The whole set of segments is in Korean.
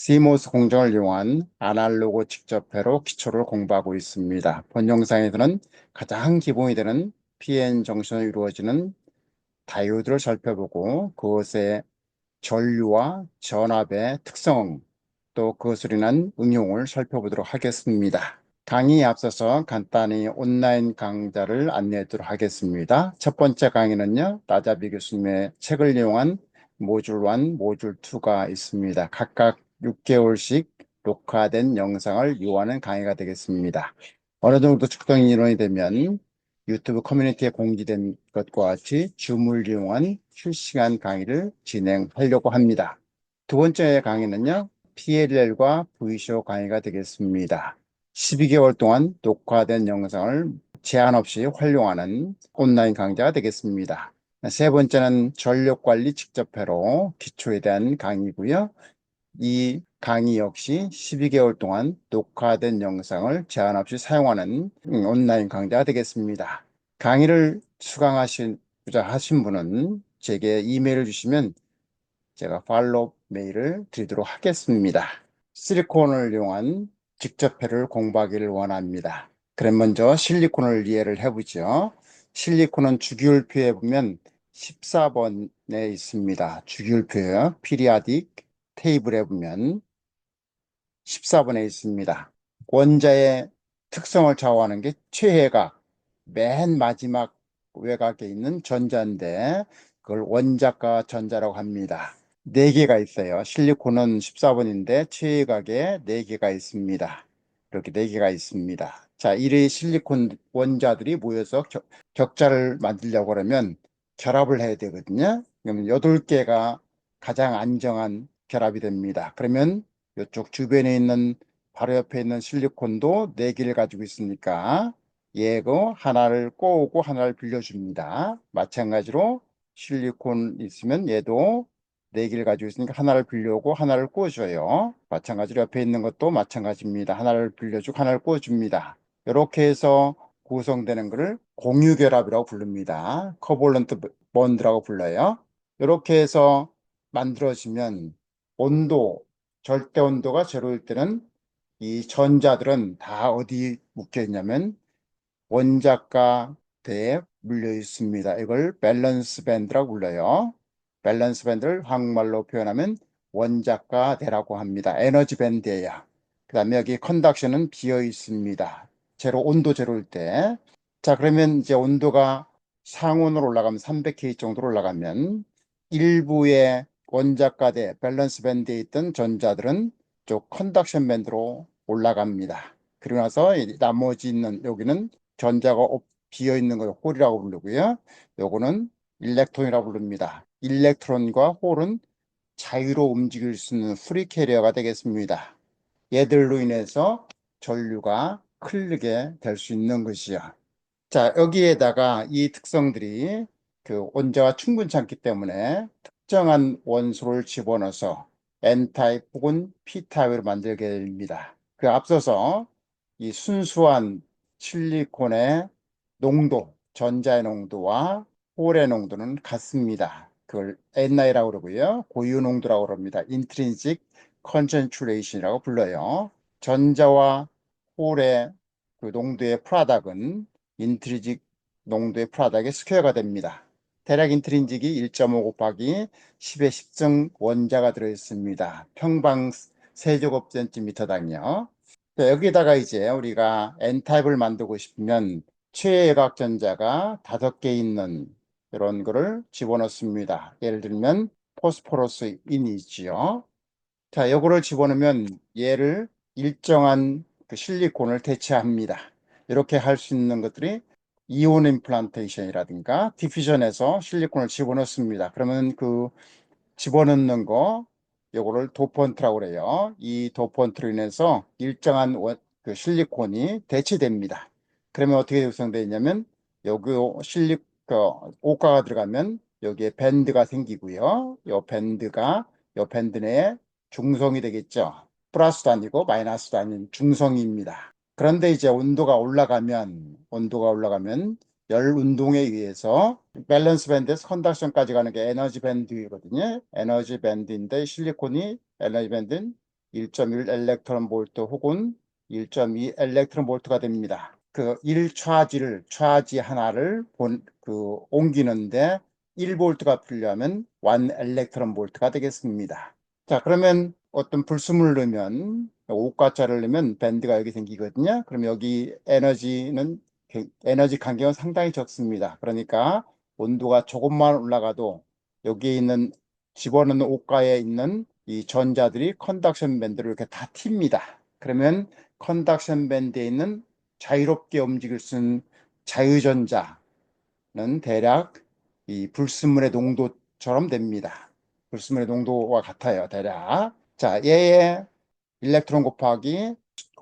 CMOS 공정을 이용한 아날로그 직접회로 기초를 공부하고 있습니다. 본 영상에서는 가장 기본이 되는 PN 정션으로 이루어지는 다이오드를 살펴보고 그것의 전류와 전압의 특성, 또 그것으로 인한 응용을 살펴보도록 하겠습니다. 강의에 앞서서 간단히 온라인 강좌를 안내하도록 하겠습니다. 첫 번째 강의는요, 나자비 교수님의 책을 이용한 모듈 1, 모듈 2가 있습니다. 각각 6개월씩 녹화된 영상을 요하는 강의가 되겠습니다. 어느 정도 측정이 이론이 되면 유튜브 커뮤니티에 공지된 것과 같이 줌을 이용한 실시간 강의를 진행하려고 합니다. 두 번째 강의는요, PLL과 V쇼 강의가 되겠습니다. 12개월 동안 녹화된 영상을 제한 없이 활용하는 온라인 강좌가 되겠습니다. 세 번째는 전력관리 직접회로 기초에 대한 강의고요. 이 강의 역시 12개월 동안 녹화된 영상을 제한 없이 사용하는 온라인 강좌가 되겠습니다. 강의를 수강하시고자 하신 분은 제게 이메일을 주시면 제가 팔로우 메일을 드리도록 하겠습니다. 실리콘을 이용한 직접회를 공부하기를 원합니다. 그럼 먼저 실리콘을 이해를 해보죠. 실리콘은 주기율표에 보면 14번에 있습니다. 주기율표요. 피리아딕 테이블에 보면 14번에 있습니다. 원자의 특성을 좌우하는 게 최외각, 맨 마지막 외곽에 있는 전자인데 그걸 원자과 전자라고 합니다. 4개가 있어요. 실리콘은 14번인데 최외각에 4개가 있습니다. 이렇게 4개가 있습니다. 자, 이 실리콘 원자들이 모여서 격자를 만들려고 하면 결합을 해야 되거든요. 그러면 8개가 가장 안정한 결합이 됩니다. 그러면 이쪽 주변에 있는 바로 옆에 있는 실리콘도 4개를 가지고 있으니까 얘고 하나를 꼬우고 하나를 빌려줍니다. 마찬가지로 실리콘 있으면 얘도 4개를 가지고 있으니까 하나를 빌려오고 하나를 꼬줘요. 마찬가지로 옆에 있는 것도 마찬가지입니다. 하나를 빌려주고 하나를 꼬줍니다. 이렇게 해서 구성되는 것을 공유결합이라고 부릅니다. 커볼런트 본드라고 불러요. 이렇게 해서 만들어지면 온도, 절대 온도가 제로일 때는 이 전자들은 다 어디 묶여 있냐면 원자과 대에 물려 있습니다. 이걸 밸런스 밴드라고 불러요. 밸런스 밴드를 한국말로 표현하면 원자과 대라고 합니다. 에너지 밴드예요. 그 다음에 여기 컨덕션은 비어 있습니다. 제로, 온도 제로일 때. 자, 그러면 이제 온도가 상온으로 올라가면 300K 정도로 올라가면 일부의 원자과대 밸런스 밴드에 있던 전자들은 쪽 컨덕션 밴드로 올라갑니다. 그리고 나서 나머지 있는 여기는 전자가 비어 있는 걸 홀이라고 부르고요. 요거는 일렉트론이라고 부릅니다. 일렉트론과 홀은 자유로 움직일 수 있는 프리 캐리어가 되겠습니다. 얘들로 인해서 전류가 흐르게 될 수 있는 것이요. 자, 여기에다가 이 특성들이 그 온자와 충분치 않기 때문에 특정한 원소를 집어넣어서 N타입 혹은 P타입으로 만들게 됩니다. 그 앞서서 이 순수한 실리콘의 농도, 전자의 농도와 홀의 농도는 같습니다. 그걸 Ni라고 그러고요. 고유 농도라고 그럽니다. Intrinsic Concentration이라고 불러요. 전자와 홀의 그 농도의 프라닥은 인트리직 농도의 프라닥의 스퀘어가 됩니다. 대략 인트린직이 1.5 곱하기 10의 10승 원자가 들어있습니다. 평방 세제곱센티미터당요. 여기다가 이제 우리가 N타입을 만들고 싶으면 최외각 전자가 5개 있는 이런 거를 집어넣습니다. 예를 들면 포스포러스 인이지요. 자, 요거를 집어넣으면 얘를 일정한 그 실리콘을 대체합니다. 이렇게 할 수 있는 것들이 이온 임플란테이션이라든가 디퓨전에서 실리콘을 집어넣습니다. 그러면 그 집어넣는 거 요거를 도펀트라고 그래요. 이 도펀트로 인해서 일정한 그 실리콘이 대체됩니다. 그러면 어떻게 구성되어 있냐면 여기 그 오가가 들어가면 여기에 밴드가 생기고요. 요 밴드 내에 중성이 되겠죠. 플러스도 아니고 마이너스도 아닌 중성입니다. 그런데 이제 온도가 올라가면 열 운동에 의해서 밸런스 밴드에서 컨덕션까지 가는 게 에너지 밴드이거든요. 에너지 밴드인데 실리콘이 에너지 밴드는 1.1 엘렉트론 볼트 혹은 1.2 엘렉트론 볼트가 됩니다. 그 1차지 하나를 옮기는데 1볼트가 필요하면 1 엘렉트론 볼트가 되겠습니다. 자, 그러면 어떤 불순물을 넣으면, 오가짜를 넣으면 밴드가 여기 생기거든요. 그럼 여기 에너지 간격은 상당히 적습니다. 그러니까 온도가 조금만 올라가도 여기에 있는 집어넣는 옷가에 있는 이 전자들이 컨덕션 밴드를 이렇게 다 튑니다. 그러면 컨덕션 밴드에 있는 자유롭게 움직일 수 있는 자유전자는 대략 이 불순물의 농도처럼 됩니다. 불순물의 농도와 같아요, 대략. 자, 얘의 일렉트론 곱하기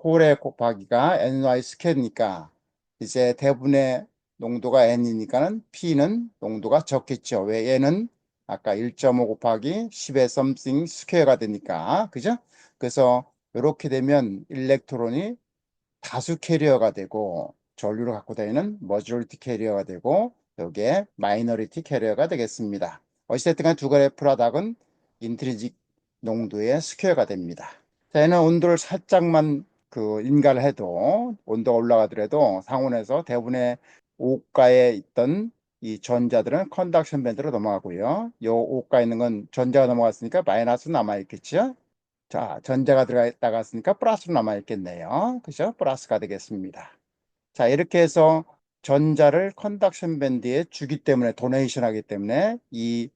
홀의 곱하기가 ny 스퀘어니까 이제 대분의 농도가 n이니까는 p는 농도가 적겠죠. 왜 얘는 아까 1.5 곱하기 10의 something 스퀘어가 되니까, 그죠? 그래서 이렇게 되면 일렉트론이 다수 캐리어가 되고 전류를 갖고 다니는 머저리티 캐리어가 되고 여기에 마이너리티 캐리어가 되겠습니다. 어찌됐든 간 두 가지 프로덕은 인트리직 농도의 스퀘어가 됩니다. 자, 얘는 온도를 살짝만 인가를 해도 온도가 올라가더라도 상온에서 대부분의 오가에 있던 이 전자들은 컨덕션 밴드로 넘어가고요. 요 오가에 있는 건 전자가 넘어갔으니까 마이너스 남아있겠죠. 자, 전자가 나갔으니까 플러스로 남아있겠네요. 그죠? 플러스가 되겠습니다. 자, 이렇게 해서 전자를 컨덕션 밴드에 주기 때문에, 도네이션 하기 때문에 이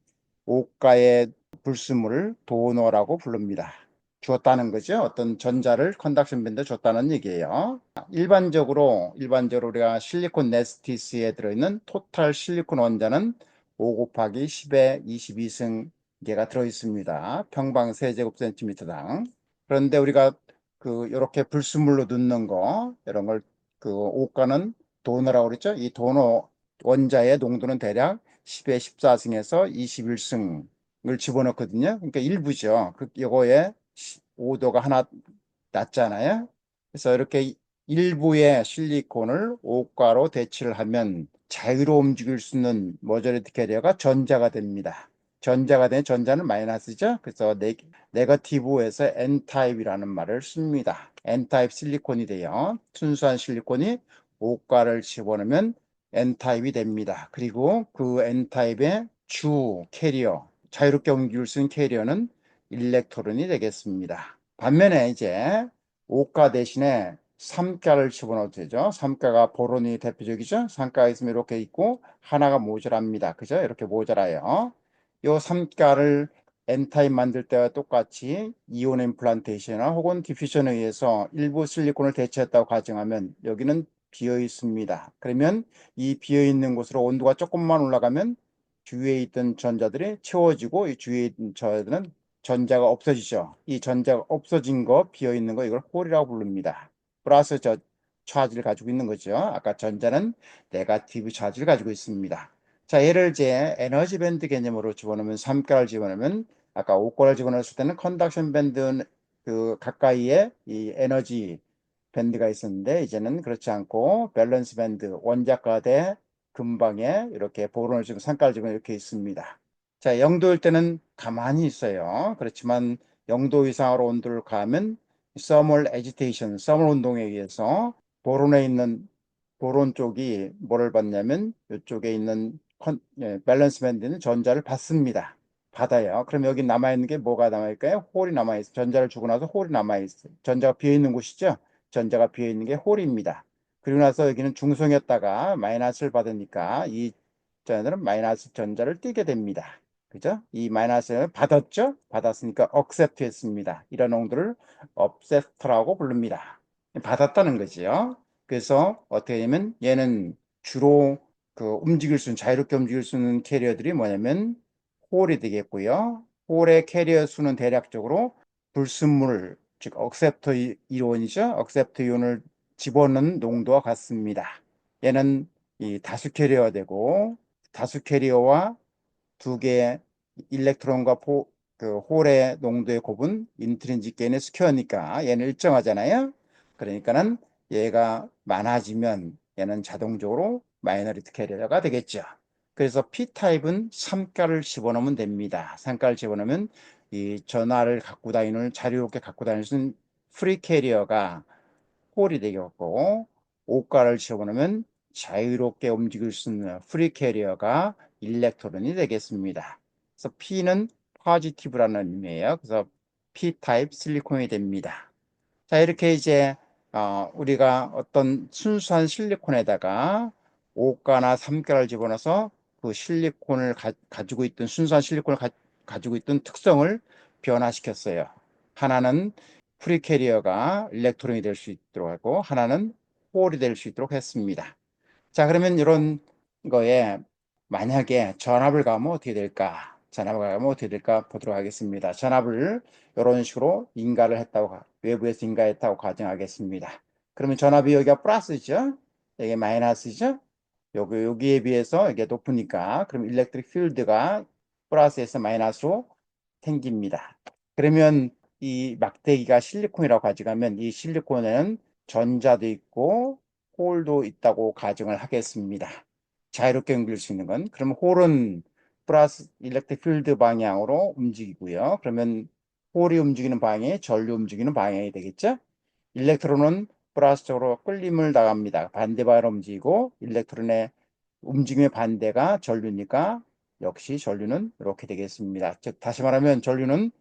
오가의 불순물을 도너라고 부릅니다. 주었다는 거죠. 어떤 전자를 컨덕션 밴드에 줬다는 얘기예요. 일반적으로 우리가 실리콘 네스티스에 들어있는 토탈 실리콘 원자는 5 곱하기 10의 22승계가 들어있습니다. 평방 세제곱센티미터당. 그런데 우리가 이렇게 불순물로 넣는 거, 이런 걸 오가는 도너라고 그랬죠. 이 도너 원자의 농도는 대략 10의 14승에서 21승을 집어넣거든요. 그러니까 일부죠. 요거에 5도가 하나 낮잖아요. 그래서 이렇게 일부의 실리콘을 오가로 대치를 하면 자유로 움직일 수 있는 머저리티 캐리어가 전자가 됩니다. 전자가 된 전자는 마이너스죠. 그래서 네거티브에서 N타입이라는 말을 씁니다. N타입 실리콘이 돼요. 순수한 실리콘이 오가를 집어넣으면 N타입이 됩니다. 그리고 그 N타입의 주 캐리어, 자유롭게 옮길 수 있는 캐리어는 일렉트론이 되겠습니다. 반면에 이제 오가 대신에 삼가를 집어넣어도 되죠. 삼가가 보론이 대표적이죠. 삼가가 있으면 이렇게 있고 하나가 모자랍니다. 그죠? 이렇게 모자라요. 요 삼가를 N타입 만들 때와 똑같이 이온 임플란테이션이나 혹은 디퓨전에 의해서 일부 실리콘을 대체했다고 가정하면 여기는 비어 있습니다. 그러면 이 비어 있는 곳으로 온도가 조금만 올라가면 주위에 있던 전자들이 채워지고 이 주위에 있는 전자들은 전자가 없어지죠. 이 전자가 없어진 거, 비어 있는 거, 이걸 홀이라고 부릅니다. 플러스 차지를 가지고 있는 거죠. 아까 전자는 네거티브 차지를 가지고 있습니다. 자, 얘를 이제 에너지 밴드 개념으로 집어넣으면 3가를 집어넣으면 아까 5가를 집어넣었을 때는 컨덕션 밴드 가까이에 이 에너지 밴드가 있었는데 이제는 그렇지 않고 밸런스 밴드 원자과 대 근방에 이렇게 보론을 지금 3가를 지금 이렇게 있습니다. 자, 0도일 때는 가만히 있어요. 그렇지만 0도 이상으로 온도를 가면 서멀 애지테이션, 서멀 운동에 의해서 보론에 있는 보론 쪽이 뭐를 받냐면 이쪽에 있는 밸런스 밴드는 전자를 받습니다. 받아요. 그럼 여기 남아있는 게 뭐가 남아있을까요? 홀이 남아있어요. 전자를 주고 나서 홀이 남아있어요. 전자가 비어있는 곳이죠. 전자가 비어있는 게 홀입니다. 그리고 나서 여기는 중성이었다가 마이너스를 받으니까 이 전자들은 마이너스 전자를 띠게 됩니다. 그죠? 이 마이너스를 받았죠? 받았으니까 accept 했습니다. 이런 농도를 accept라고 부릅니다. 받았다는 거지요. 그래서 어떻게 되면 얘는 주로 자유롭게 움직일 수 있는 캐리어들이 뭐냐면 홀이 되겠고요. 홀의 캐리어 수는 대략적으로 불순물, 즉 억셉터 이온이죠. 억셉터 이온을 집어넣는 농도와 같습니다. 얘는 이 다수 캐리어가 되고 다수 캐리어와 두 개의 일렉트론과 홀의 농도의 곱은 인트린식 게인의 스퀘어니까 얘는 일정하잖아요. 그러니까는 얘가 많아지면 얘는 자동적으로 마이너리티 캐리어가 되겠죠. 그래서 P타입은 3가를 집어넣으면 됩니다. 3가를 집어넣으면 이 전화를 갖고 다니는, 자유롭게 갖고 다닐 수 있는 프리 캐리어가 홀이 되겠고, 오가를 집어넣으면 자유롭게 움직일 수 있는 프리 캐리어가 일렉트론이 되겠습니다. 그래서 P는 포지티브라는 의미예요. 그래서 P 타입 실리콘이 됩니다. 자, 이렇게 이제 우리가 어떤 순수한 실리콘에다가 5가나 3가를 집어넣어서 그 실리콘을 가지고 있던, 순수한 실리콘을 가지고 있던 특성을 변화시켰어요. 하나는 프리캐리어가 일렉트론이 될 수 있도록 하고, 하나는 홀이 될 수 있도록 했습니다. 자, 그러면 이런 거에 만약에 전압을 가하면 어떻게 될까? 전압을 가하면 어떻게 될까 보도록 하겠습니다. 전압을 이런 식으로 인가를 했다고, 외부에서 인가했다고 가정하겠습니다. 그러면 전압이 여기가 플러스죠? 여기 마이너스죠? 여기에 비해서 이게 높으니까, 그럼 일렉트릭 필드가 플러스에서 마이너스로 생깁니다. 그러면 이 막대기가 실리콘이라고 가져가면, 이 실리콘에는 전자도 있고 홀도 있다고 가정을 하겠습니다. 자유롭게 옮길 수 있는 건. 그러면 홀은 플러스 일렉트릭 필드 방향으로 움직이고요. 그러면 홀이 움직이는 방향이 전류 움직이는 방향이 되겠죠? 일렉트론은 플러스 쪽으로 끌림을 당합니다. 반대 방향으로 움직이고, 일렉트론의 움직임의 반대가 전류니까 역시 전류는 이렇게 되겠습니다. 즉 다시 말하면 전류는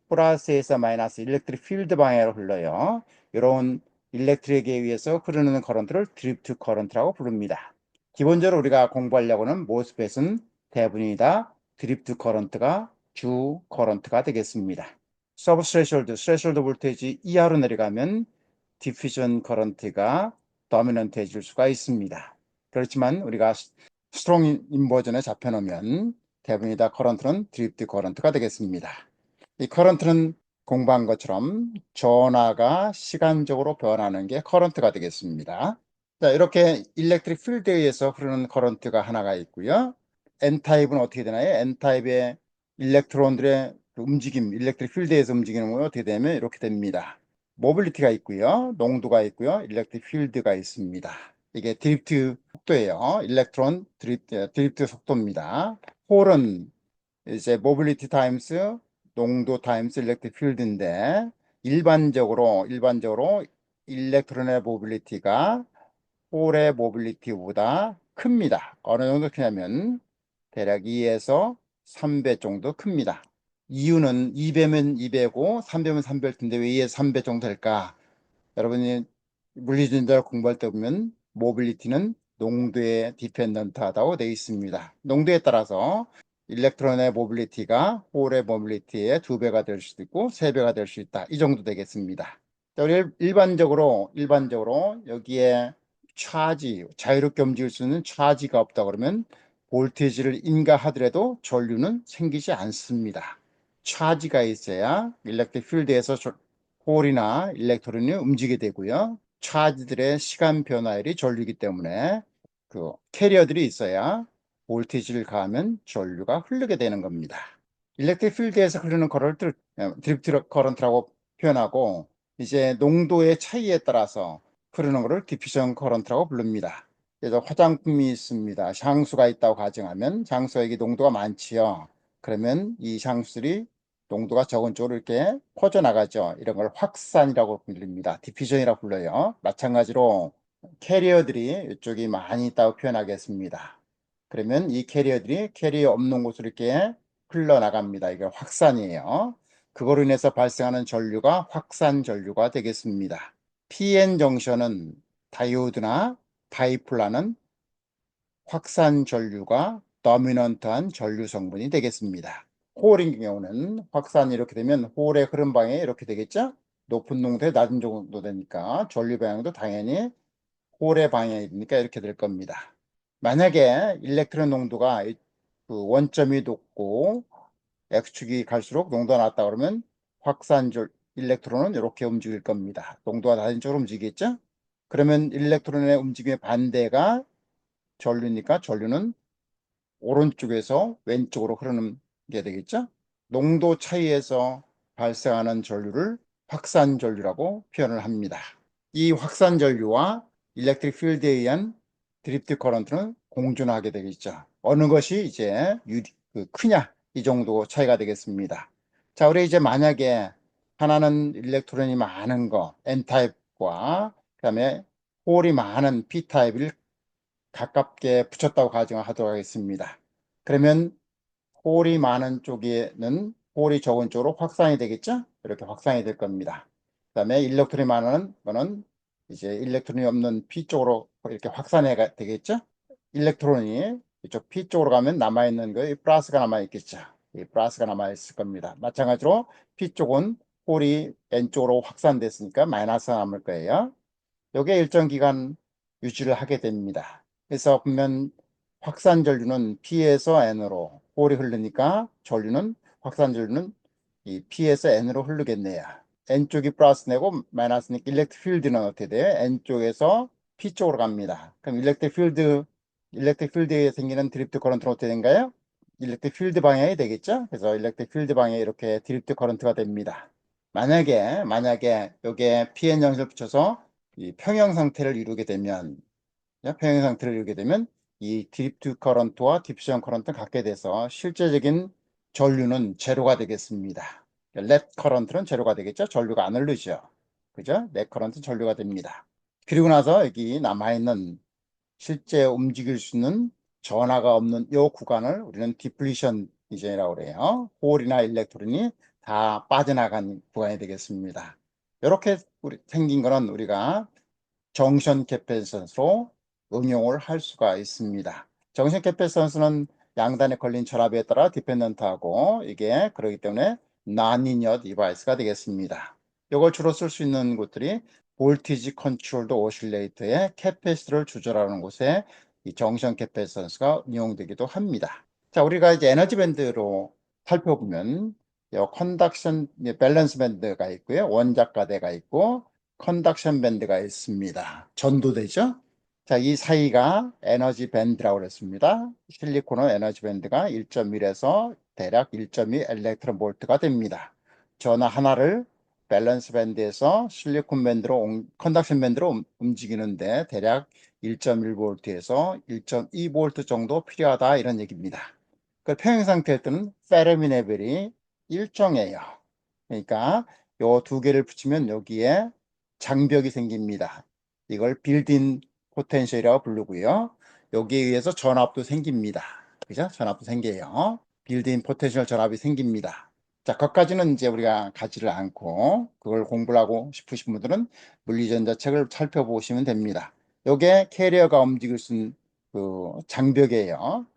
플러스에서 마이너스 일렉트릭 필드 방향으로 흘러요. 이런 일렉트릭에 의해서 흐르는 커런트를 드리프트 커런트라고 부릅니다. 기본적으로 우리가 공부하려고는 모스펫은 대부분이 다 드리프트 커런트가 주 커런트가 되겠습니다. 서브 스레셜드 볼테이지 이하로 내려가면 디퓨전 커런트가 도미넌트해질 수가 있습니다. 그렇지만 우리가 스트롱 인버전에 잡혀놓으면 대부분이 다 커런트는 드리프트 커런트가 되겠습니다. 이 커런트는 공부한 것처럼 전하가 시간적으로 변하는 게 커런트가 되겠습니다. 자, 이렇게 일렉트릭 필드에 의해서 흐르는 커런트가 하나가 있고요. N타입은 어떻게 되나요? N타입의 일렉트론들의 움직임, 일렉트릭 필드에서 움직이는 건 어떻게 되면 이렇게 됩니다. 모빌리티가 있고요. 농도가 있고요. 일렉트릭 필드가 있습니다. 이게 드리프트 속도예요. 일렉트론 드리프트 속도입니다. 홀은 이제 모빌리티 타임스 농도 타임스 일렉트릭 필드인데, 일반적으로 일렉트론의 모빌리티가 홀의 모빌리티보다 큽니다. 어느 정도 크냐면 대략 2에서 3배 정도 큽니다. 이유는 2배면 2배고 3배면 3배일 텐데 왜 2에서 3배 정도 될까? 여러분이 물리진자 공부할 때 보면 모빌리티는 농도에 디펜던트하다고 되어 있습니다. 농도에 따라서 일렉트론의 모빌리티가 홀의 모빌리티의 2배가 될 수도 있고 3배가 될 수 있다. 이 정도 되겠습니다. 우리 일반적으로 여기에 자유롭게 움직일 수 있는 차지가 없다 그러면 볼테이지를 인가하더라도 전류는 생기지 않습니다. 차지가 있어야 일렉트릭 필드에서 홀이나 일렉트론이 움직이게 되고요. 차지들의 시간 변화율이 전류이기 때문에 그 캐리어들이 있어야 볼테이지를 가하면 전류가 흐르게 되는 겁니다. 일렉트릭 필드에서 흐르는 커런트를 드리프트 커런트라고 표현하고, 이제 농도의 차이에 따라서 흐르는 것을 디퓨전 커런트라고 부릅니다. 그래서 화장품이 있습니다. 향수가 있다고 가정하면 향수에게 농도가 많지요. 그러면 이 향수들이 농도가 적은 쪽으로 이렇게 퍼져나가죠. 이런 걸 확산이라고 불립니다. 디퓨전이라고 불러요. 마찬가지로 캐리어들이 이쪽이 많이 있다고 표현하겠습니다. 그러면 이 캐리어들이 캐리어 없는 곳으로 이렇게 흘러나갑니다. 이게 확산이에요. 그거로 인해서 발생하는 전류가 확산 전류가 되겠습니다. PN 정션은 다이오드나 다이플라는 확산 전류가 도미넌트한 전류 성분이 되겠습니다. 홀인 경우는 확산이 이렇게 되면 홀의 흐름 방향이 이렇게 되겠죠? 높은 농도에 낮은 정도 되니까 전류 방향도 당연히 홀의 방향이니까 이렇게 될 겁니다. 만약에 일렉트론 농도가 그 원점이 높고 X축이 갈수록 농도가 낮다 그러면 일렉트론은 이렇게 움직일 겁니다. 농도가 낮은 쪽으로 움직이겠죠? 그러면 일렉트론의 움직임의 반대가 전류니까 전류는 오른쪽에서 왼쪽으로 흐르는 게 되겠죠? 농도 차이에서 발생하는 전류를 확산 전류라고 표현을 합니다. 이 확산 전류와 일렉트릭 필드에 의한 드리프트 커런트는 공존하게 되겠죠. 어느 것이 이제 크냐, 이 정도 차이가 되겠습니다. 자, 우리 이제 만약에 하나는 일렉트론이 많은 거, N타입과 그다음에 홀이 많은 P타입을 가깝게 붙였다고 가정하도록 하겠습니다. 그러면 홀이 많은 쪽에는 홀이 적은 쪽으로 확산이 되겠죠? 이렇게 확산이 될 겁니다. 그다음에 일렉트론이 많은 거는 이제 일렉트론이 없는 P 쪽으로 이렇게 확산이 되겠죠? 일렉트론이 이쪽 P 쪽으로 가면 남아있는 거, 플러스가 남아있겠죠. 이 플러스가 남아있을 겁니다. 마찬가지로 P 쪽은 홀이 N 쪽으로 확산됐으니까 마이너스가 남을 거예요. 요게 일정 기간 유지를 하게 됩니다. 그래서 보면 확산 전류는 P에서 N으로 홀이 흐르니까 전류는 확산 전류는 이 P에서 N으로 흐르겠네요. N쪽이 플러스 내고 마이너스니까 일렉트릭 필드는 어떻게 돼요? N쪽에서 P 쪽으로 갑니다. 그럼 일렉트릭 필드에 생기는 드리프트 커런트는 어떻게 된가요? 일렉트릭 필드 방향이 되겠죠? 그래서 일렉트릭 필드 방향이 이렇게 드리프트 커런트가 됩니다. 만약에 여기에 PN 정식을 붙여서 이 평형 상태를 이루게 되면 평형 상태를 이루게 되면 이 드리프트 커런트와 디퓨전 커런트를 갖게 돼서 실제적인 전류는 제로가 되겠습니다. 렛 커런트는 제로가 되겠죠. 전류가 안 흐르죠. 그죠? 렛 커런트는 전류가 됩니다. 그리고 나서 여기 남아있는 실제 움직일 수 있는 전하가 없는 이 구간을 우리는 디플리션 이전이라고 그래요. 홀이나 일렉트론이 다 빠져나간 구간이 되겠습니다. 이렇게 생긴 거는 우리가 정션 캐패시턴스로 응용을 할 수가 있습니다. 정션 캐패시턴스는 양단에 걸린 전압에 따라 디펜던트하고 이게 그렇기 때문에 non-linear device가 되겠습니다. 이걸 주로 쓸 수 있는 곳들이 볼티지 컨트롤드 오실레이터의 캐패시터를 조절하는 곳에 이 정션 캐패시턴스가 이용되기도 합니다. 자, 우리가 이제 에너지 밴드로 살펴보면 컨덕션 밸런스 밴드가 있고요. 원작가대가 있고 컨덕션 밴드가 있습니다. 전도되죠? 자, 이 사이가 에너지 밴드라고 그랬습니다. 실리콘은 에너지 밴드가 1.1에서 대략 1.2 일렉트론 볼트가 됩니다. 전화 하나를 밸런스 밴드에서 실리콘 밴드로 컨덕션 밴드로 움직이는데 대략 1.1볼트에서 1.2볼트 정도 필요하다 이런 얘기입니다. 그 평형 상태일 때는 페르미 레벨이 일정해요. 그러니까 요 두 개를 붙이면 여기에 장벽이 생깁니다. 이걸 빌드인 포텐셜이라고 부르고요. 여기에 의해서 전압도 생깁니다. 그죠? 전압도 생겨요. 빌드인 포텐셜 전압이 생깁니다. 자, 거기까지는 이제 우리가 가지를 않고 그걸 공부를 하고 싶으신 분들은 물리전자 책을 살펴보시면 됩니다. 요게 캐리어가 움직일 수 있는 그 장벽이에요.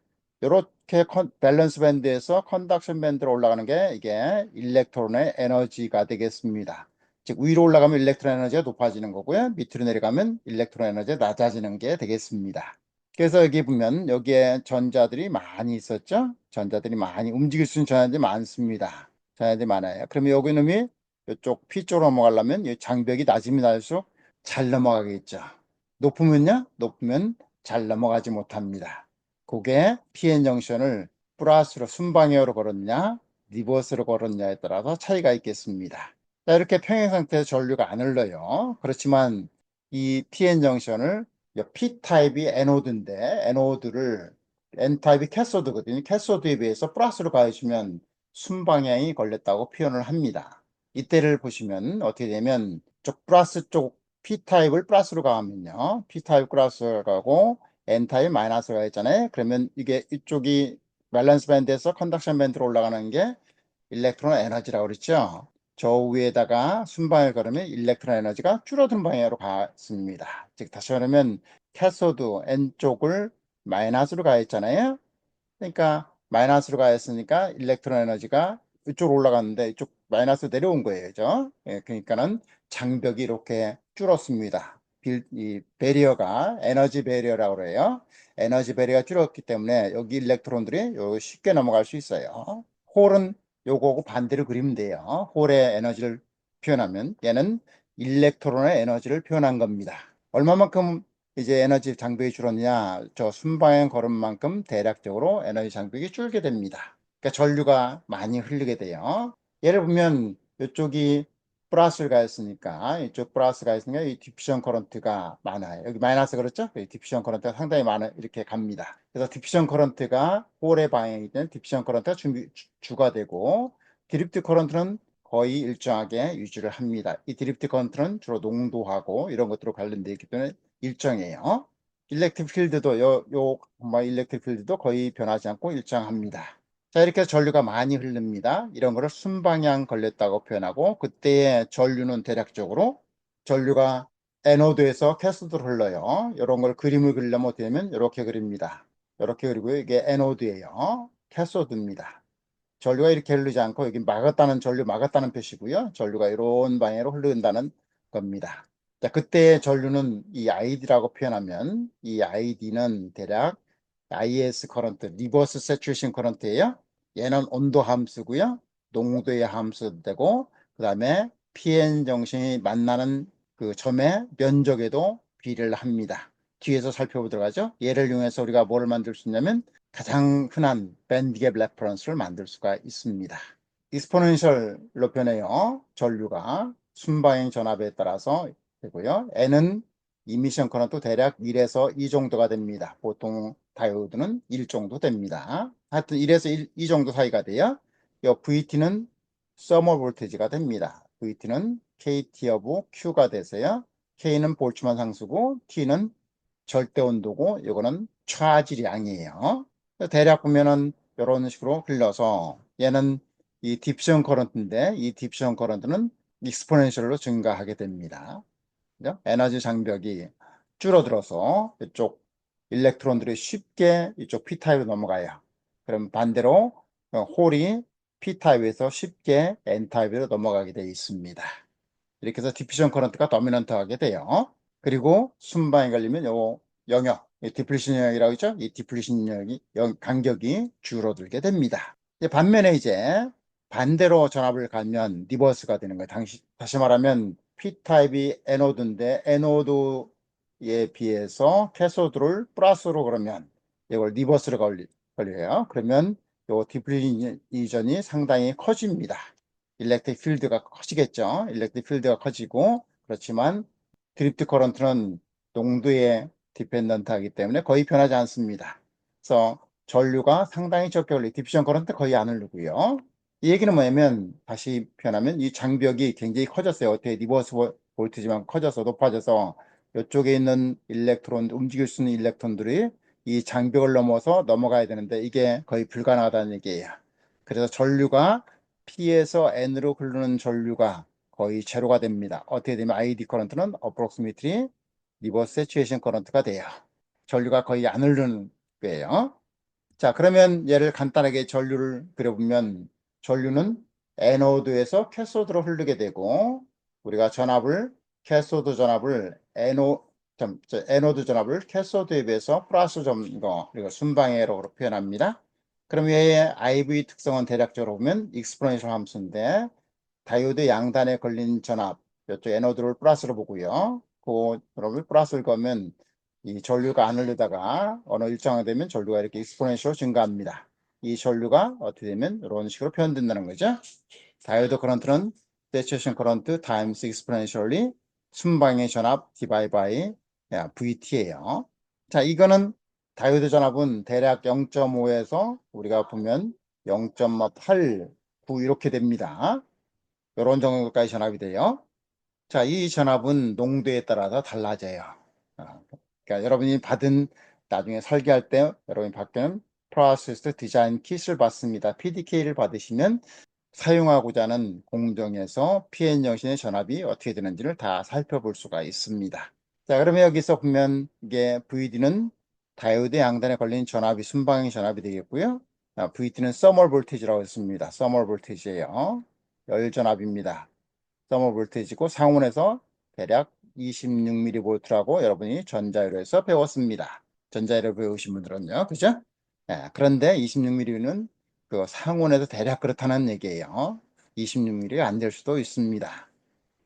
이렇게 밸런스 밴드에서 컨덕션 밴드로 올라가는 게 이게 일렉트론의 에너지가 되겠습니다. 즉 위로 올라가면 일렉트론 에너지가 높아지는 거고요. 밑으로 내려가면 일렉트론 에너지가 낮아지는 게 되겠습니다. 그래서 여기 보면 여기에 전자들이 많이 있었죠. 전자들이 많이 움직일 수 있는 전자들이 많습니다. 전자들이 많아요. 그러면 여기 놈이 이쪽 P 쪽으로 넘어가려면 이 장벽이 낮으면 낮을수록 잘 넘어가겠죠. 높으면 잘 넘어가지 못합니다. 그게 PN 정션을 플러스로 순방향으로 걸었냐 리버스로 걸었냐에 따라서 차이가 있겠습니다. 자, 이렇게 평행 상태에서 전류가 안 흘러요. 그렇지만 이 PN 정션을 P타입이 에노드인데 에노드를 N타입이 캐소드거든요. 캐소드에 비해서 플러스로 가해주면 순방향이 걸렸다고 표현을 합니다. 이때를 보시면 어떻게 되면 쪽 플러스 쪽 P타입을 플러스로 가하면요. P타입 플러스로 가고 N타입 마이너스로 가했잖아요. 그러면 이게 이쪽이 밸런스 밴드에서 컨덕션 밴드로 올라가는 게 일렉트론 에너지라고 그랬죠. 저 위에다가 순방을 걸으면 일렉트론 에너지가 줄어드는 방향으로 갔습니다. 즉 다시 말하면 캐소드 N쪽을 마이너스로 가했잖아요. 그러니까 마이너스로 가했으니까 일렉트론 에너지가 이쪽으로 올라갔는데 이쪽 마이너스 내려온 거예요. 그죠? 예, 그러니까는 장벽이 이렇게 줄었습니다. 이 베리어가 에너지 베리어라고 그래요. 에너지 베리어가 줄었기 때문에 여기 일렉트론들이 쉽게 넘어갈 수 있어요. 홀은 요거하고 반대로 그리면 돼요. 홀의 에너지를 표현하면 얘는 일렉트론의 에너지를 표현한 겁니다. 얼마만큼 이제 에너지 장벽이 줄었냐? 저 순방향 걸음만큼 대략적으로 에너지 장벽이 줄게 됩니다. 그러니까 전류가 많이 흐르게 돼요. 예를 보면 이쪽이 플러스를 가했으니까 이쪽 플러스가 있으니까 이 디퓨전 커런트가 많아요. 여기 마이너스 그렇죠? 디퓨전 커런트가 상당히 많아 이렇게 갑니다. 그래서 디퓨전 커런트가 홀의 방향이든 디퓨전 커런트가 주가 되고 드리프트 커런트는 거의 일정하게 유지를 합니다. 이 드리프트 커런트는 주로 농도하고 이런 것들로 관련되어 있기 때문에 일정해요. 일렉트릭 필드도 일렉트릭 필드도 거의 변하지 않고 일정합니다. 자, 이렇게 해서 전류가 많이 흐릅니다. 이런 거를 순방향 걸렸다고 표현하고, 그때의 전류는 대략적으로 전류가 에노드에서 캐소드로 흘러요. 이런 걸 그림을 그리려면 어떻게 되면 이렇게 그립니다. 이렇게 그리고요. 이게 에노드예요. 캐소드입니다. 전류가 이렇게 흐르지 않고 여기 막았다는 전류 막았다는 표시고요. 전류가 이런 방향으로 흐른다는 겁니다. 자, 그때 전류는 이 ID라고 표현하면 이 ID는 대략 IS 커런트, 리버스 세츄레이션 커런트예요. 얘는 온도 함수고요. 농도의 함수도 되고 그다음에 PN 정신이 만나는 그 점의 면적에도 비례를 합니다. 뒤에서 살펴보도록 하죠. 얘를 이용해서 우리가 뭐를 만들 수 있냐면 가장 흔한 밴드갭 레퍼런스를 만들 수가 있습니다. 익스포넨셜로 변해요. 전류가 순방향 전압에 따라서 되고요. N은 이미션 커런트 대략 1에서 2 정도가 됩니다. 보통 다이오드는 1 정도 됩니다. 하여튼 1에서 2 정도 사이가 돼요. 이 VT는 서머 볼테이지가 됩니다. VT는 KT 오브 Q가 되세요. K는 볼츠만 상수고 T는 절대 온도고 이거는 차질량이에요. 대략 보면은 이런 식으로 흘러서 얘는 이 딥션 커런트인데 이 딥션 커런트는 익스포넨셜로 증가하게 됩니다. 그죠? 에너지 장벽이 줄어들어서 이쪽 일렉트론들이 쉽게 이쪽 P타입으로 넘어가요. 그럼 반대로 홀이 P타입에서 쉽게 N타입으로 넘어가게 되어 있습니다. 이렇게 해서 디퓨전 커런트가 도미넌트하게 돼요. 그리고 순방에 걸리면 요 영역, 디플리션 영역이라고 했죠? 이 디플리션 영역이 간격이 줄어들게 됩니다. 반면에 이제 반대로 전압을 가면 리버스가 되는 거예요. 다시 말하면 P타입이 에노드인데 에노드에 비해서 캐소드를 플러스로 그러면 이걸 리버스로 걸려요. 그러면 요 디플리전이 상당히 커집니다. 일렉트릭 필드가 커지겠죠. 일렉트릭 필드가 커지고 그렇지만 드리프트 커런트는 농도에 디펜던트하기 때문에 거의 변하지 않습니다. 그래서 전류가 상당히 적게 흘리 디퓨전 커런트 거의 안 흐르고요. 이 얘기는 뭐냐면 다시 표현하면 이 장벽이 굉장히 커졌어요. 어떻게 리버스 볼트지만 커져서 높아져서 이쪽에 있는 일렉트론 움직일 수 있는 일렉트론들이 이 장벽을 넘어서 넘어가야 되는데 이게 거의 불가능하다는 얘기예요. 그래서 전류가 P에서 N으로 흐르는 전류가 거의 제로가 됩니다. 어떻게 되면 ID 커런트는 approximately reverse saturation 커런트가 돼요. 전류가 거의 안 흐르는 거예요. 자, 그러면 얘를 간단하게 전류를 그려보면 전류는 에노드에서 캐소드로 흐르게 되고 우리가 캐소드 전압을 에노드 전압을 캐소드에 비해서 플러스 점거 그리고 순방향으로 표현합니다. 그럼 얘의 IV 특성은 대략적으로 보면 익스포넨셜 함수인데 다이오드 양단에 걸린 전압 이쪽 에노드를 플러스로 보고요. 그 여러분 플러스를 거면 이 전류가 안 흐르다가 어느 일정이 되면 전류가 이렇게 익스포넨셜로 증가합니다. 이 전류가 어떻게 되면 이런 식으로 표현된다는 거죠. 다이오드 커런트는 saturation current times exponentially 순방향 전압 디바이 바이 VT예요. 자, 이거는 다이오드 전압은 대략 0.5에서 우리가 보면 0.89 이렇게 됩니다. 이런 정도까지 전압이 돼요. 자, 이 전압은 농도에 따라서 달라져요. 그러니까 여러분이 받은 나중에 설계할 때 여러분이 받는 프로세스 디자인 킷을 받습니다. PDK를 받으시면 사용하고자 하는 공정에서 PN 정신의 전압이 어떻게 되는지를 다 살펴볼 수가 있습니다. 자, 그러면 여기서 보면 이게 VD는 다이오드 양단에 걸린 전압이 순방향 전압이 되겠고요. VT는 서멀 볼테이지라고 했습니다. 서멀 볼테이지예요. 열 전압입니다. 서머 볼테이지고 상온에서 대략 26mV라고 여러분이 전자열에서 배웠습니다. 전자열을 배우신 분들은요. 그죠? 그런데 26mV는 그 상온에서 대략 그렇다는 얘기예요. 26mV가 안 될 수도 있습니다.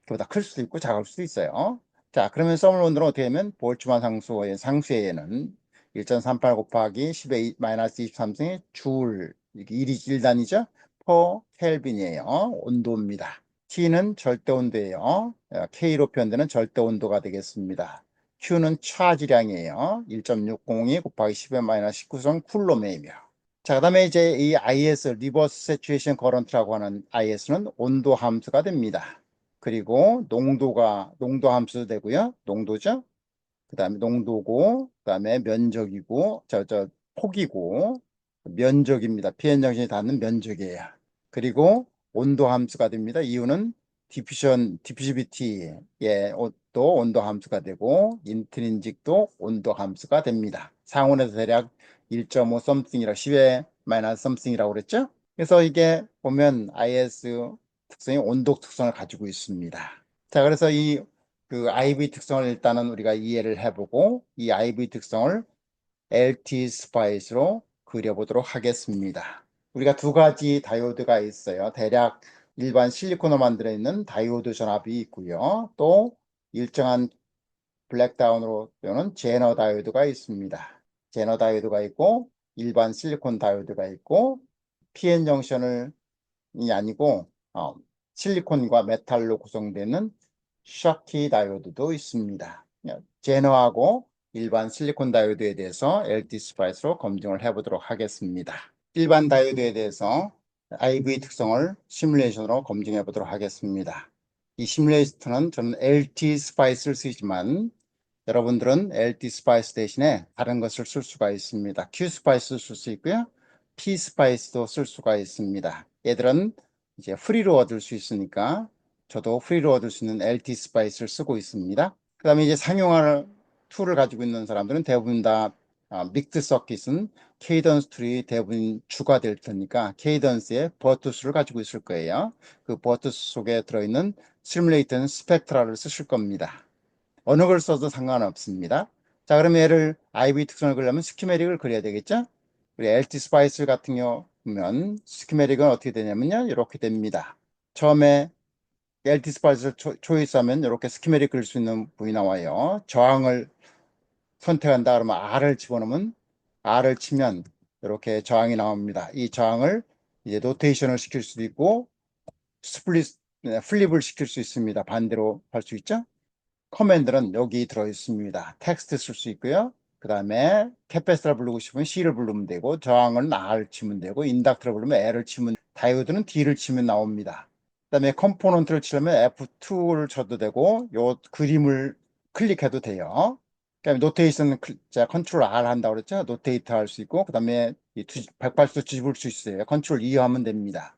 그보다 클 수도 있고 작을 수도 있어요. 자, 그러면 서머 온도는 어떻게 하면 볼츠만 상수에는 1.38 곱하기 10의 마이너스 23승의 줄, 이게 1단이죠? 퍼 켈빈이에요. 온도입니다. T는 절대 온도예요. K로 표현되는 절대 온도가 되겠습니다. Q는 차지량이에요. 1.602 곱하기 10의 마이너스 19선 쿨롬이며. 자, 그다음에 이제 이 IS, 리버스 세츄레이션 커런트라고 하는 IS는 온도 함수가 됩니다. 그리고 농도 함수 되고요. 농도죠. 그다음에 농도고, 그다음에 면적이고, 폭이고, 면적입니다. 피엔 정신이 닿는 면적이에요. 그리고 온도 함수가 됩니다. 이유는 디퓨지비티의 또 온도 함수가 되고, 인트린직도 온도 함수가 됩니다. 상온에서 대략 1.5 something이라 10의 마이너스 something이라고 그랬죠? 그래서 이게 보면 IS 특성이 온도 특성을 가지고 있습니다. 자, 그래서 그 IV 특성을 일단은 우리가 이해를 해보고 이 IV 특성을 LT 스파이스로 그려보도록 하겠습니다. 우리가 두 가지 다이오드가 있어요. 대략 일반 실리콘으로 만들어 있는 다이오드 전압이 있고요. 또 일정한 블랙다운으로 또는 제너 다이오드가 있습니다. 제너 다이오드가 있고 일반 실리콘 다이오드가 있고 PN 정션을 이 아니고 실리콘과 메탈로 구성되는 셔키 다이오드도 있습니다. 제너하고 일반 실리콘 다이오드에 대해서 LT 스파이스로 검증을 해보도록 하겠습니다. 일반 다이오드에 대해서 IV 특성을 시뮬레이션으로 검증해 보도록 하겠습니다. 이 시뮬레이션은 저는 LT 스파이스를 쓰지만 여러분들은 LT 스파이스 대신에 다른 것을 쓸 수가 있습니다. Q 스파이스 쓸 수 있고요. P 스파이스도 쓸 수가 있습니다. 얘들은 이제 프리로 얻을 수 있으니까 저도 프리로 얻을 수 있는 LT 스파이스를 쓰고 있습니다. 그 다음에 이제 상용화 툴을 가지고 있는 사람들은 대부분 다 믹드 서킷은 케이던스 툴이 대부분 주가 될 테니까 케이던스의 버투스를 가지고 있을 거예요. 그 버투스 속에 들어있는 시뮬레이터는 스펙트라를 쓰실 겁니다. 어느 걸 써도 상관없습니다. 자, 그러면 얘를 IV 특성을 그리려면 스키메릭을 그려야 되겠죠? 우리 LT 스파이스 같은 경우 보면 스키메릭은 어떻게 되냐면요. 이렇게 됩니다. 처음에 LT 스파이스를 초이스하면 이렇게 스키메릭 그릴 수 있는 부분이 나와요. 저항을 선택한다 그러면 R을 집어넣으면 R을 치면 이렇게 저항이 나옵니다. 이 저항을 이제 노테이션을 시킬 수도 있고 플립을 시킬 수 있습니다. 반대로 할 수 있죠? 커맨드는 여기 들어 있습니다. 텍스트 쓸 수 있고요. 그 다음에 캐패시터를 부르고 싶으면 C를 부르면 되고 저항은 R을 치면 되고 인덕터를 부르면 L을 치면 다이오드는 D를 치면 나옵니다. 그 다음에 컴포넌트를 치려면 F2를 쳐도 되고 요 그림을 클릭해도 돼요. 그 다음에 노테이션 제가 컨트롤 R 한다고 그랬죠. 노테이트 할 수 있고 그 다음에 180도 뒤집을 수 있어요. 컨트롤 E 하면 됩니다.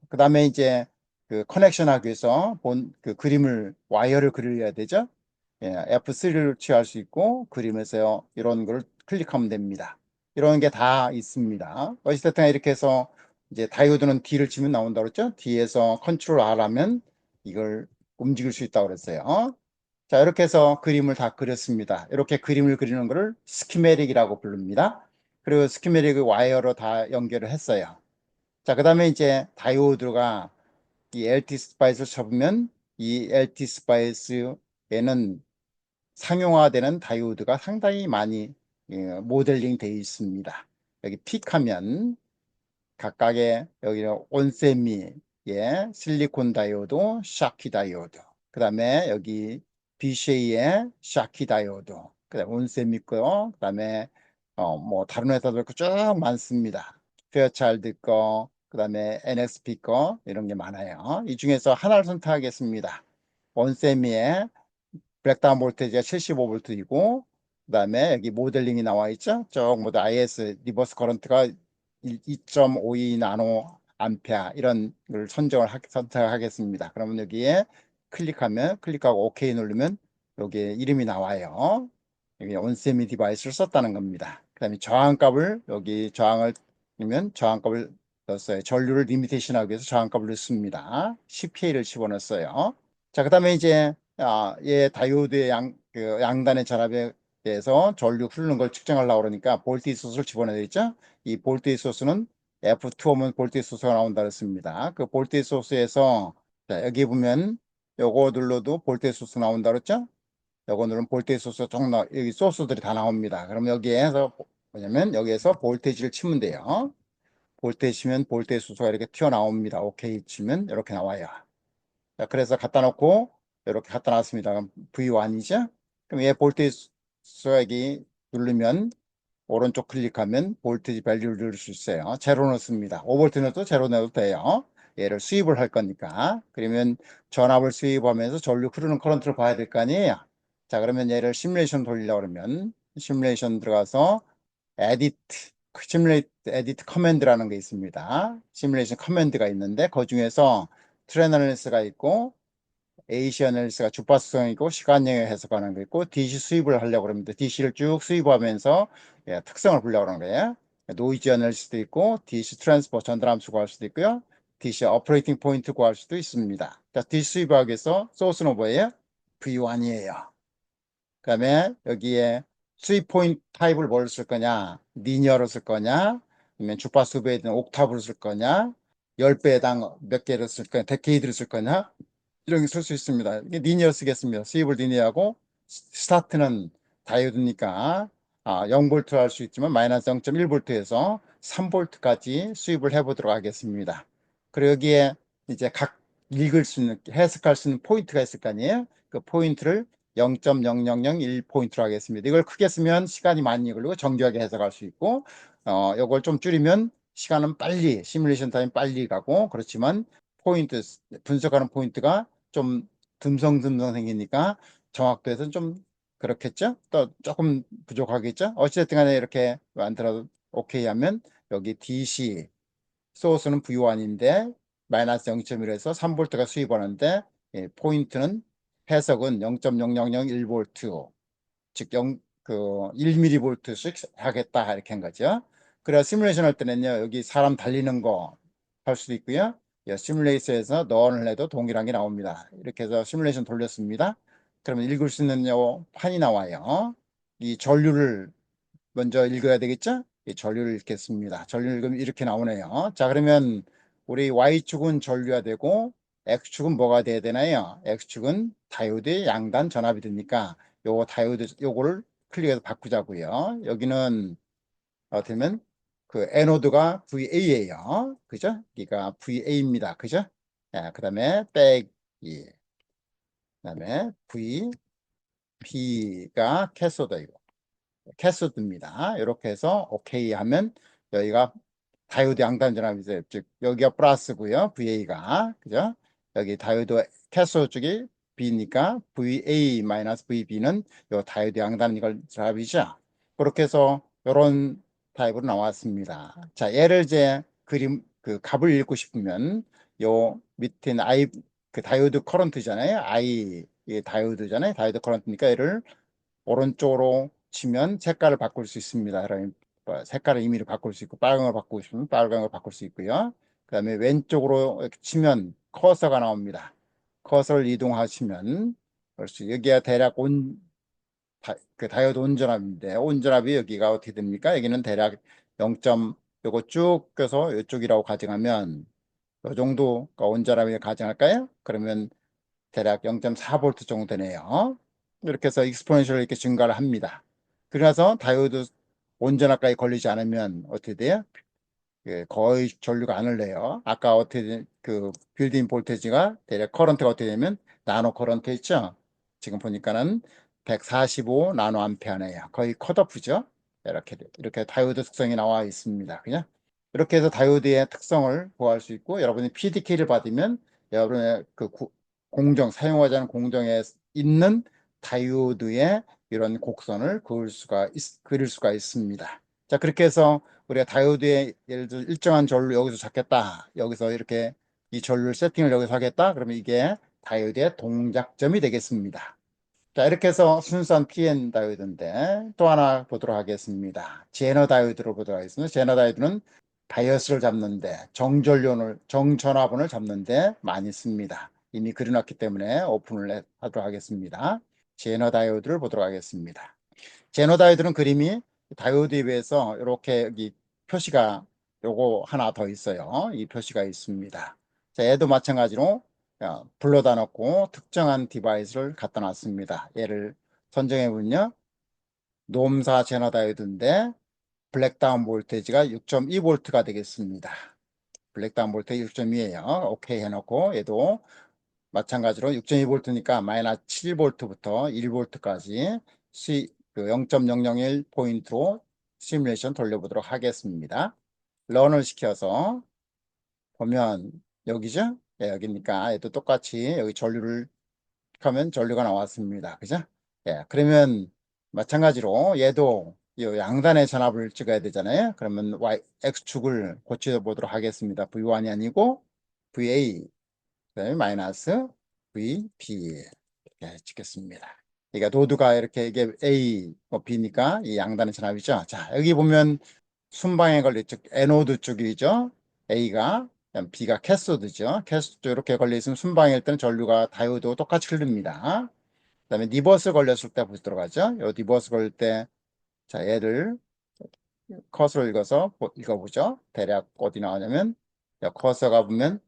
그 다음에 이제 그 커넥션 하기 위해서 그 그림을 와이어를 그려야 되죠. 예, F3를 취할 수 있고 그림에서 이런 걸 클릭하면 됩니다. 이런 게 다 있습니다. 어찌됐든 이렇게 해서 이제 다이오드는 D를 치면 나온다고 그랬죠. D에서 컨트롤 R 하면 이걸 움직일 수 있다고 그랬어요. 자, 이렇게 해서 그림을 다 그렸습니다. 이렇게 그림을 그리는 것을 스키메릭이라고 부릅니다. 그리고 스키메릭을 와이어로 다 연결을 했어요. 자, 그 다음에 이제 다이오드가 이 LT 스파이스를 쳐보면 이 LT 스파이스에는 상용화되는 다이오드가 상당히 많이 모델링 되어 있습니다. 여기 픽하면 각각의 여기는 온세미의 실리콘 다이오드, 샤키 다이오드, 그 다음에 여기 비쉐이의 샤키 다이오드, 그 다음에 온세미 거, 그 다음에 뭐 다른 회사들 쭉 많습니다. 페어차일드 거, 그 다음에 NXP 거 이런 게 많아요. 이 중에서 하나를 선택하겠습니다. 온세미의 블랙다운 볼테이지가 75V이고 그다음에 여기 모델링이 나와 있죠. 쭉 모두 IS 리버스 커런트가 2.52 나노 암페어 이런 걸 선택하겠습니다. 그러면 여기에 클릭하고 OK 누르면 여기 이름이 나와요. 여기 온세미 디바이스를 썼다는 겁니다. 그다음에 저항값을 여기 저항을 넣으면 저항값을 넣었어요. 전류를 리미테이션 하기 위해서 저항값을 넣습니다. CPA를 집어넣었어요. 자, 그다음에 이제 얘 다이오드의 그 양단의 전압에 대해서 전류 흐르는 걸 측정하려고 그러니까 볼테이지 소스를 집어넣어야 되겠죠? 이 볼테이지 소스는 F2 오면 볼테이지 소스가 나온다 그랬습니다. 그 볼테이지 소스에서 자, 여기 보면 요거 눌러도 볼테이지 소스 나온다 그랬죠? 요거 누르면 볼테이지 소스가 쭉 여기 소스들이 다 나옵니다. 그럼 여기에서 뭐냐면 여기에서 볼테이지를 치면 돼요. 볼테이지 치면 볼테이지 소스가 이렇게 튀어나옵니다. 오케이 치면 이렇게 나와요. 자, 그래서 갖다 놓고 이렇게 갖다 놨습니다. 그럼 V1이죠? 그럼 얘 볼테이지 수액이 누르면 오른쪽 클릭하면 볼트지 밸류를 넣을 수 있어요. 제로 넣습니다. 5볼트 넣어도 제로 넣어도 돼요. 얘를 수입을 할 거니까. 그러면 전압을 수입하면서 전류 흐르는 커런트를 봐야 될 거 아니에요. 자, 그러면 얘를 시뮬레이션 돌리려고 그러면 시뮬레이션 들어가서 에디트, 시뮬레이트 에디트 커맨드라는 게 있습니다. 시뮬레이션 커맨드가 있는데 그 중에서 트렌 애널리스가 있고 AC 애널리스가 주파수성이고 시간여행 해석하는 거 있고 DC 수입을 하려고 그럽니다. DC를 쭉 수입하면서 예, 특성을 보려고 그러는 거예요. 노이즈 애널리스도 있고 DC 트랜스퍼 전달함수 구할 수도 있고요. DC 오퍼레이팅 포인트 구할 수도 있습니다. 자, DC 수입하기 위해서 소스는 뭐예요? V1이에요. 그다음에 여기에 수입 포인트 타입을 뭘 쓸 거냐? 리니어로 쓸 거냐? 아니면 주파수 배에 대한 옥타브를 쓸 거냐? 10배당 몇 개를 쓸 거냐? 데케이드를 쓸 거냐? 이런 게 쓸 수 있습니다. 이게 리니어 쓰겠습니다. 수입을 리니어하고 스타트는 다이오드니까 0볼트 할 수 있지만 마이너스 0.1볼트에서 3볼트까지 수입을 해보도록 하겠습니다. 그리고 여기에 이제 각 읽을 수 있는 해석할 수 있는 포인트가 있을 거 아니에요. 그 포인트를 0.0001포인트로 하겠습니다. 이걸 크게 쓰면 시간이 많이 걸리고 정교하게 해석할 수 있고 이걸 좀 줄이면 시간은 빨리 시뮬레이션 타임 빨리 가고 그렇지만 포인트 분석하는 포인트가 좀 듬성듬성 생기니까 정확도에서는 좀 그렇겠죠? 또 조금 부족하겠죠? 어찌됐든 간에 이렇게 만들어도 오케이 하면 여기 DC 소스는 V1인데 마이너스 0.1에서 3볼트가 수입하는데 예, 포인트는 해석은 0.0001볼트 즉 1mV씩 하겠다 이렇게 한 거죠. 그래서 시뮬레이션 할 때는요 여기 사람 달리는 거 할 수도 있고요. 시뮬레이션에서 넌을 해도 동일한 게 나옵니다. 이렇게 해서 시뮬레이션 돌렸습니다. 그러면 읽을 수 있는 요 판이 나와요. 이 전류를 먼저 읽어야 되겠죠? 이 전류를 읽겠습니다. 전류를 읽으면 이렇게 나오네요. 자, 그러면 우리 Y축은 전류가 되고 X축은 뭐가 돼야 되나요? X축은 다이오드의 양단 전압이 되니까 요 다이오드 요거를 클릭해서 바꾸자고요. 여기는 어떻게면 그 에노드가 VA예요. 그죠? 여기가 VA입니다. 그죠? 그다음에 백이 그다음에 VB가 캐소드이고 캐스드입니다. 이렇게 해서 오케이 하면 여기가 다이오드 양단 전압이죠. 즉 여기가 플러스고요. VA가 그죠? 여기 다이오드 캐스드 쪽이 B니까 VA-VB는 요 다이오드 양단 이걸 전압이죠. 그렇게 해서 이런 타입으로 나왔습니다. 자, 얘를 이제 그림 그 값을 읽고 싶으면 요 밑에 I 그 다이오드 커런트잖아요. I 이 다이오드잖아요. 다이오드 커런트니까 얘를 오른쪽으로 치면 색깔을 바꿀 수 있습니다. 그러면 색깔의 의미를 바꿀 수 있고 빨강을 바꾸고 싶으면 빨강을 바꿀 수 있고요. 그 다음에 왼쪽으로 이렇게 치면 커서가 나옵니다. 커서를 이동하시면 그렇지. 여기가 대략 그 다이오드 온전압인데 온전압이 여기가 어떻게 됩니까? 여기는 대략 0. 요거 쭉 껴서 이쪽이라고 가정하면 이 정도가 온전압이 가정할까요? 그러면 대략 0.4볼트 정도 되네요. 이렇게 해서 익스포넨셜 이렇게 증가를 합니다. 그래서 다이오드 온전압까지 걸리지 않으면 어떻게 돼요? 거의 전류가 안 흘러요. 아까 어떻게 그 빌드인 볼테지가 대략 커런트가 어떻게 되면 나노 커런트 있죠? 지금 보니까는 145 나노 암페어네요. 거의 컷오프죠? 이렇게 다이오드 특성이 나와 있습니다. 그냥 이렇게 해서 다이오드의 특성을 보호할 수 있고 여러분이 PDK를 받으면 여러분의 그 공정 사용하지 않은 공정에 있는 다이오드의 이런 곡선을 그릴 수가 있습니다. 자, 그렇게 해서 우리가 다이오드의 예를 들어 일정한 전류 여기서 잡겠다. 여기서 이렇게 이 전류를 세팅을 여기서 하겠다. 그러면 이게 다이오드의 동작점이 되겠습니다. 자, 이렇게 해서 순수한 PN 다이오드인데 또 하나 보도록 하겠습니다. 제너 다이오드로 보도록 하겠습니다. 제너 다이오드는 바이어스를 잡는데 정전압원을 잡는데 많이 씁니다. 이미 그려놨기 때문에 오픈을 하도록 하겠습니다. 제너 다이오드를 보도록 하겠습니다. 제너 다이오드는 그림이 다이오드에 비해서 이렇게 여기 표시가 요거 하나 더 있어요. 이 표시가 있습니다. 자, 얘도 마찬가지로 불러다 놓고 특정한 디바이스를 갖다 놨습니다. 얘를 선정해 보면요. 놈사 제너 다이오드인데 블랙다운 볼테이지가 6.2볼트가 되겠습니다. 블랙다운 볼테이지 6.2예요. 오케이 해놓고 얘도 마찬가지로 6.2볼트니까 마이너스 7볼트부터 1볼트까지 그 0.001포인트로 시뮬레이션 돌려보도록 하겠습니다. 런을 시켜서 보면 여기죠? 예, 여기니까 얘도 똑같이 여기 전류를 하면 전류가 나왔습니다. 그죠? 예, 그러면 마찬가지로 얘도 이 양단의 전압을 찍어야 되잖아요. 그러면 X축을 고쳐 보도록 하겠습니다. V1이 아니고 VA, 그다음에 마이너스 VB 이렇게 찍겠습니다. 그러니까 노드가 이렇게 이게 A, B니까 이 양단의 전압이죠. 자, 여기 보면 순방에 걸려 있죠. 에노드 쪽이죠. A가 B가 캐소드죠. 캐소드 이렇게 걸려 있으면 순방일 때는 전류가 다이오드와 똑같이 흐릅니다. 그다음에 리버스 걸렸을 때 보도록 하죠. 요 리버스 걸릴 때, 자, 얘를 커서로 읽어서 읽어보죠. 대략 어디 나오냐면, 커서가 보면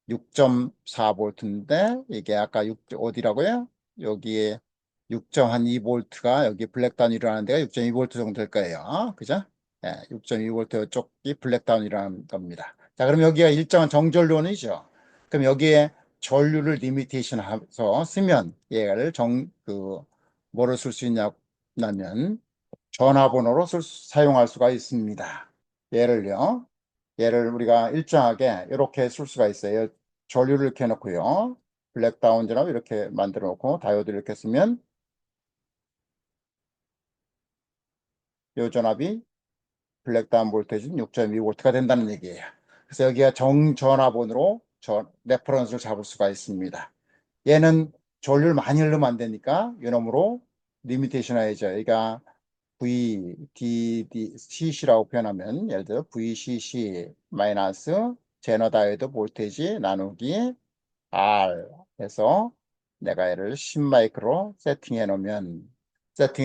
6.4V인데, 이게 아까 6, 어디라고요? 여기에 6.2V가 여기 블랙다운 일어나는 데가 6.2V 정도 될 거예요. 그죠? 예, 6.2V 이쪽이 블랙다운 일어나는 겁니다. 자, 그럼 여기가 일정한 정전류원이죠. 그럼 여기에 전류를 리미테이션 해서 쓰면 얘를 뭐를 쓸 수 있냐면 전화번호로 사용할 수가 있습니다. 얘를 우리가 일정하게 이렇게 쓸 수가 있어요. 전류를 이렇게 해놓고요. 블랙다운 전압 이렇게 만들어 놓고 다이오드 이렇게 쓰면 이 전압이 블랙다운 볼테이지 6.2V가 된다는 얘기예요. 그래서 여기가 정전화번호로 레퍼런스를 잡을 수가 있습니다. 얘는 전류를 많이 흐르면 안 되니까 이놈으로 리미테이션 해야죠. 그러니까 VDDCC라고 표현하면 예를 들어 VCC 마이너스 제너 다이오드 볼테이지 나누기 R 해서 내가 얘를 10마이크로 세팅해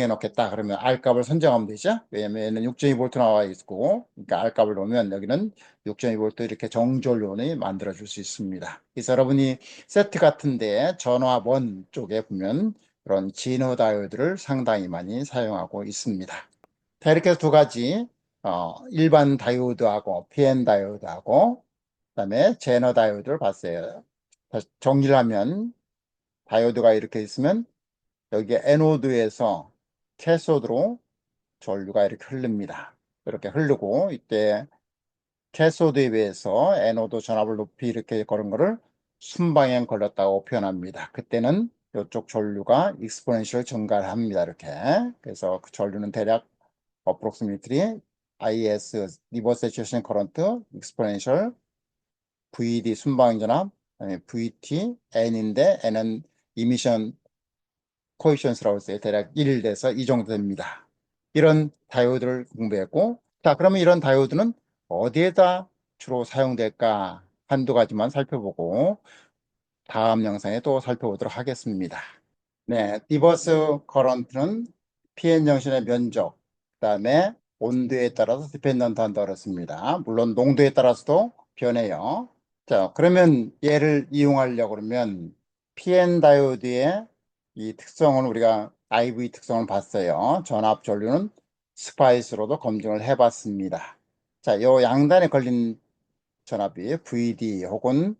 놓겠다. 그러면 R 값을 선정하면 되죠. 왜냐면 얘는 6.2V 나와 있고, 그러니까 R 값을 놓으면 여기는 6.2V 이렇게 정전류원이 만들어 줄 수 있습니다. 그래서 여러분이 세트 같은데 전화번 쪽에 보면 그런 진호 다이오드를 상당히 많이 사용하고 있습니다. 자, 이렇게 해서 두 가지, 일반 다이오드하고 PN 다이오드하고 그다음에 제너 다이오드를 봤어요. 다시 정리를 하면 다이오드가 이렇게 있으면 여기에 에노드에서 캐소드로 전류가 이렇게 흐릅니다. 이렇게 흐르고 이때 캐소드에 비해서 에노드 전압을 높이 이렇게 걸은 거를 순방향 걸렸다고 표현합니다. 그때는 이쪽 전류가 익스포넨셜 증가를 합니다. 이렇게. 그래서 그 전류는 대략 approximately IS 리버스 세츄레이션 커런트 익스포넨셜 VD 순방향 전압 VT N인데 N은 이미션 코이션스라고 했어요. 대략 1 돼서 이 정도 됩니다. 이런 다이오드를 공부했고, 자, 그러면 이런 다이오드는 어디에다 주로 사용될까? 한두 가지만 살펴보고 다음 영상에 또 살펴보도록 하겠습니다. 네, 리버스 커런트는 PN 정신의 면적, 그다음에 온도에 따라서 디펜던트 한다고 그랬습니다. 물론 농도에 따라서도 변해요. 자, 그러면 얘를 이용하려고 그러면 PN 다이오드의 이 특성을 우리가 IV 특성을 봤어요. 전압 전류는 스파이스로도 검증을 해봤습니다. 자, 요 양단에 걸린 전압이 VD 혹은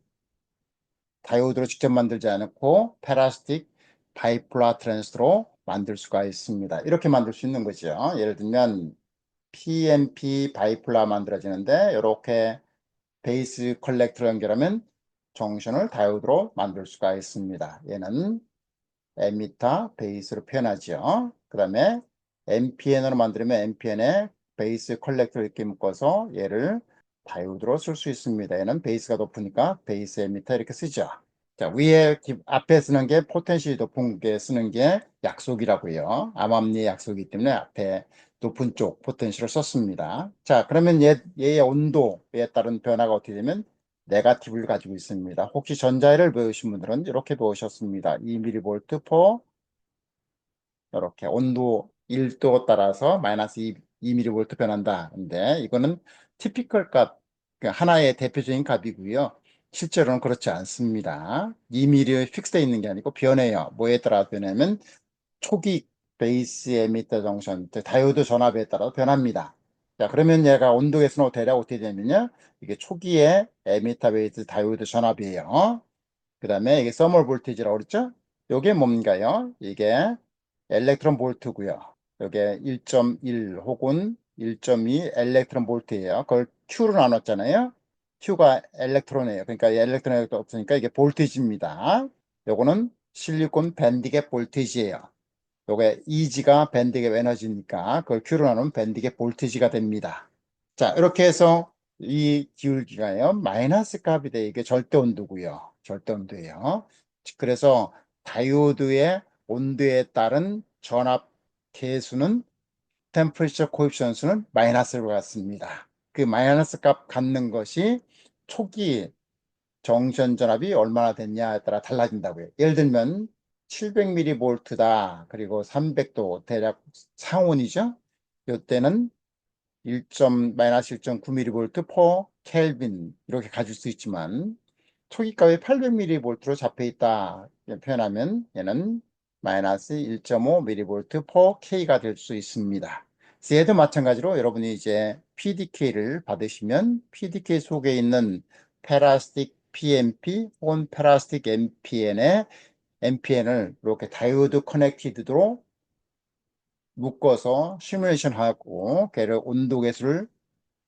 다이오드로 직접 만들지 않고 페라스틱 바이폴라 트랜스로 만들 수가 있습니다. 이렇게 만들 수 있는 거죠. 예를 들면 PNP 바이폴라 만들어지는데 이렇게 베이스 컬렉터로 연결하면 정션을 다이오드로 만들 수가 있습니다. 얘는 에미터 베이스로 표현하죠. 그 다음에 NPN으로 만들면 NPN에 베이스 컬렉터를 이렇게 묶어서 얘를 다이오드로 쓸 수 있습니다. 얘는 베이스가 높으니까 베이스 에미터 이렇게 쓰죠. 자, 앞에 쓰는 게 포텐시이 높은 게 쓰는 게 약속이라고요. 암암리의 약속이기 때문에 앞에 높은 쪽 포텐시를 썼습니다. 자, 그러면 얘의 온도에 따른 변화가 어떻게 되면 네가티브를 가지고 있습니다. 혹시 전자를 배우신 분들은 이렇게 배우셨습니다. 2mV per 이렇게 온도 1도 따라서 마이너스 2mV 변한다. 근데 이거는 티피컬 값, 그 하나의 대표적인 값이고요. 실제로는 그렇지 않습니다. 2mV 픽스되어 있는 게 아니고 변해요. 뭐에 따라 변하면 초기 베이스 에미터 정션, 다이오드 전압에 따라 변합니다. 자, 그러면 얘가 온도 계수는 대략 어떻게 되냐면요. 이게 초기에 에미터 베이스 다이오드 전압이에요. 그 다음에 이게 서멀 볼티지라고 그랬죠? 이게 뭔가요? 이게 엘렉트론 볼트고요. 이게 1.1 혹은 1.2 엘렉트론 볼트예요. 그걸 Q로 나눴잖아요. Q가 엘렉트론이에요. 그러니까 엘렉트론이 없으니까 이게 볼테이지입니다. 요거는 실리콘 밴드갭 볼테이지예요. 요게 Eg가 밴드갭 에너지니까 그걸 Q로 나누면 밴드갭 볼테이지가 됩니다. 자, 이렇게 해서 이 기울기가요, 마이너스 값이 돼. 이게 절대 온도고요. 절대 온도예요. 그래서 다이오드의 온도에 따른 전압 계수는 템퍼리처 코에피션트는 마이너스로 같습니다. 그 마이너스 값 갖는 것이 초기 정션 전압이 얼마나 됐냐에 따라 달라진다고요. 예를 들면 700mV다. 그리고 300도 대략 상온이죠. 이때는 1. 마이너스 1.9mV per 켈빈 이렇게 가질 수 있지만 초기값이 800mV로 잡혀 있다 표현하면 얘는 마이너스 1.5mV per K가 될 수 있습니다. 얘도 마찬가지로 여러분이 이제 PDK를 받으시면 PDK 속에 있는 페라스틱 PMP 혹은 페라스틱 MPN을 이렇게 다이오드 커넥티드로 묶어서 시뮬레이션하고 걔를 온도 계수를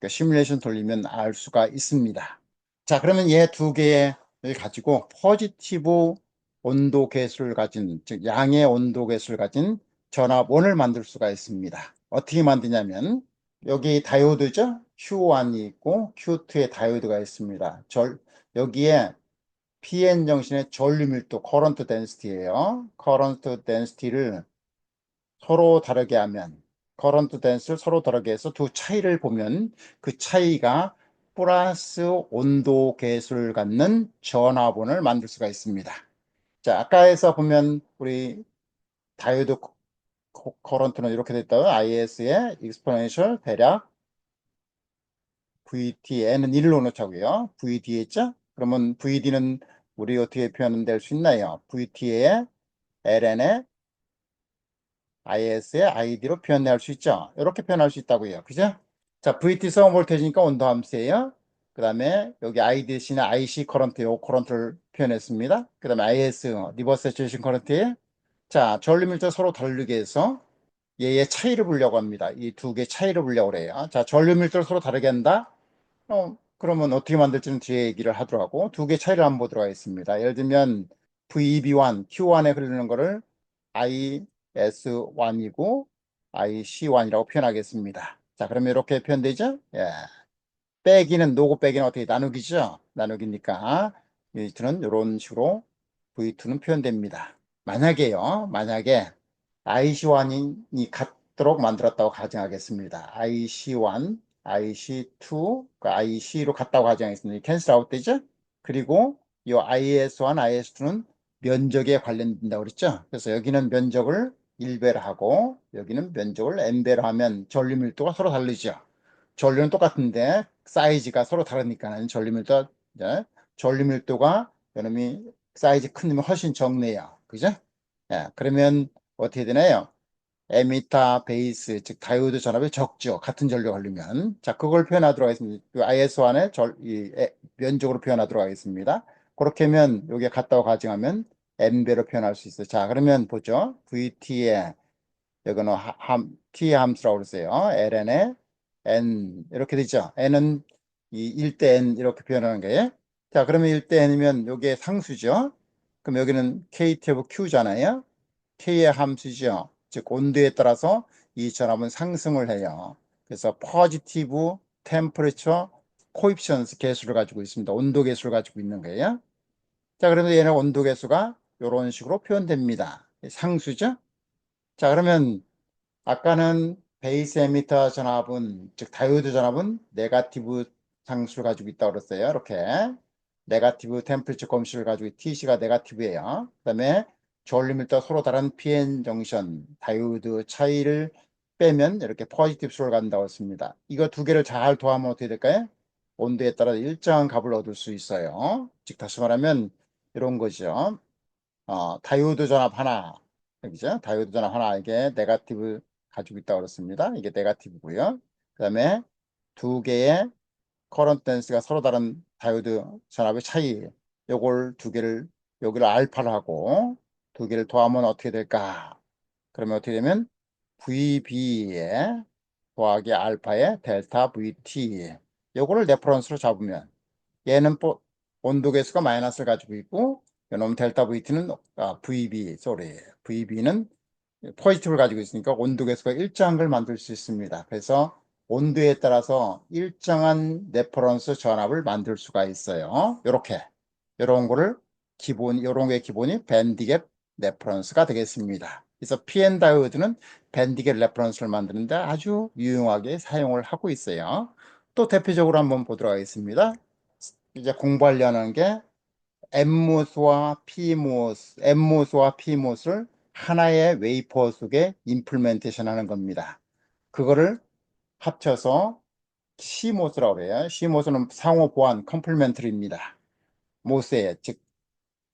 시뮬레이션 돌리면 알 수가 있습니다. 자, 그러면 얘 두 개를 가지고 포지티브 온도 계수를 가진, 즉 양의 온도 계수를 가진 전압원을 만들 수가 있습니다. 어떻게 만드냐면 여기 다이오드죠? Q1이 있고 Q2에 다이오드가 있습니다. 여기에 PN 정신의 전류 밀도, 커런트 덴시티예요. 커런트 덴시티를 서로 다르게 하면 커런트 댄스를 서로 다르게 해서 두 차이를 보면 그 차이가 플러스 온도 계수를 갖는 전화번을 만들 수가 있습니다. 자, 아까에서 보면 우리 다이오드 커런트는 이렇게 됐다고 IS의 exponential 대략 VTN은 1로 놓자고요. VD 했죠? 그러면 VD는 우리 어떻게 표현될 수 있나요? VT의 LN의 IS의 ID로 표현할 수 있죠. 이렇게 표현할 수 있다고요. 그죠? 자, VT 성 볼테이지니까 온도 함수예요. 그 다음에 여기 ID 대신에 IC 커런트, 요 커런트를 표현했습니다. 그 다음에 IS, 리버스 세츄레이션 커런트에 자, 전류밀도 서로 다르게 해서 얘의 차이를 보려고 합니다. 이 두 개 차이를 보려고 그래요. 자, 전류밀도를 서로 다르게 한다? 그러면 어떻게 만들지는 뒤에 얘기를 하더라고. 두 개 차이를 한번 보도록 하겠습니다. 예를 들면 VB1, Q1에 흐르는 거를 IS1이고 IC1이라고 표현하겠습니다. 자, 그러면 이렇게 표현되죠? 예. 빼기는 노고 빼기는 어떻게 나누기죠? 나누기니까 V2는 이런 식으로 V2는 표현됩니다. 만약에 IC1이 같도록 만들었다고 가정하겠습니다. IC1, IC2, IC로 같다고 가정하겠습니다. 캔슬 아웃 되죠? 그리고 이 IS1, IS2는 면적에 관련된다고 그랬죠? 그래서 여기는 면적을 1배로 하고 여기는 면적을 n배로 하면 전류 밀도가 서로 다르죠. 전류는 똑같은데 사이즈가 서로 다르니까 전류 밀도가 요놈이 사이즈 큰 놈이 훨씬 적네요. 그죠? 예, 그러면 어떻게 되나요? 에미터 베이스 즉 다이오드 전압이 적죠. 같은 전류가 흐르면. 자, 그걸 표현하도록 하겠습니다. 그 IS1의 면적으로 표현하도록 하겠습니다. 그렇게 하면 여기에 같다고 가정하면 n배로 표현할 수 있어요. 자, 그러면 보죠. VT의 여기는 T의 함수라고 그랬어요. ln의 n 이렇게 되죠. n은 이 1대 n 이렇게 표현하는 거예요. 자, 그러면 1대 n이면 여기에 상수죠. 그럼 여기는 KT 오브 Q잖아요. K의 함수죠. 즉 온도에 따라서 이 전압은 상승을 해요. 그래서 포지티브 템퍼레처 코이피션스 계수를 가지고 있습니다. 온도 계수를 가지고 있는 거예요. 자, 그러면 얘는 온도 계수가 이런 식으로 표현됩니다. 상수죠. 자, 그러면 아까는 베이스 에미터 전압은 즉 다이오드 전압은 네가티브 상수를 가지고 있다고 그랬어요. 이렇게 네가티브 템퍼리처 검수를 가지고 TC가 네가티브예요. 그다음에 전류밀도 서로 다른 PN 정션 다이오드 차이를 빼면 이렇게 포지티브 수를 갖는다고 했습니다. 이거 두 개를 잘 더하면 어떻게 될까요? 온도에 따라 일정한 값을 얻을 수 있어요. 즉 다시 말하면 이런 거죠. 다이오드 전압 하나, 여기죠? 다이오드 전압 하나, 이게 네가티브 가지고 있다고 그렇습니다. 이게 네가티브고요. 그 다음에 두 개의 커런트 댄스가 서로 다른 다이오드 전압의 차이, 요걸 두 개를, 여기를 알파를 하고 두 개를 더하면 어떻게 될까? 그러면 어떻게 되면 VB의 더하기 알파의 델타 VT. 요거를 레퍼런스로 잡으면 얘는 온도 계수가 마이너스를 가지고 있고 요놈 델타 VT는 VB는 포지티브를 가지고 있으니까 온도 계수가 일정한 걸 만들 수 있습니다. 그래서 온도에 따라서 일정한 레퍼런스 전압을 만들 수가 있어요. 요렇게 요런 거를 요런 게 기본이 밴드갭 레퍼런스가 되겠습니다. 그래서 PN 다이오드는 밴드갭 레퍼런스를 만드는데 아주 유용하게 사용을 하고 있어요. 또 대표적으로 한번 보도록 하겠습니다. 이제 공부하려는 게 NMOS와 PMOS, NMOS와 PMOS를 하나의 웨이퍼 속에 임플멘테이션 하는 겁니다. 그거를 합쳐서 CMOS라고 해요. CMOS는 상호 보완, 컴플멘터리입니다. 모스에, 즉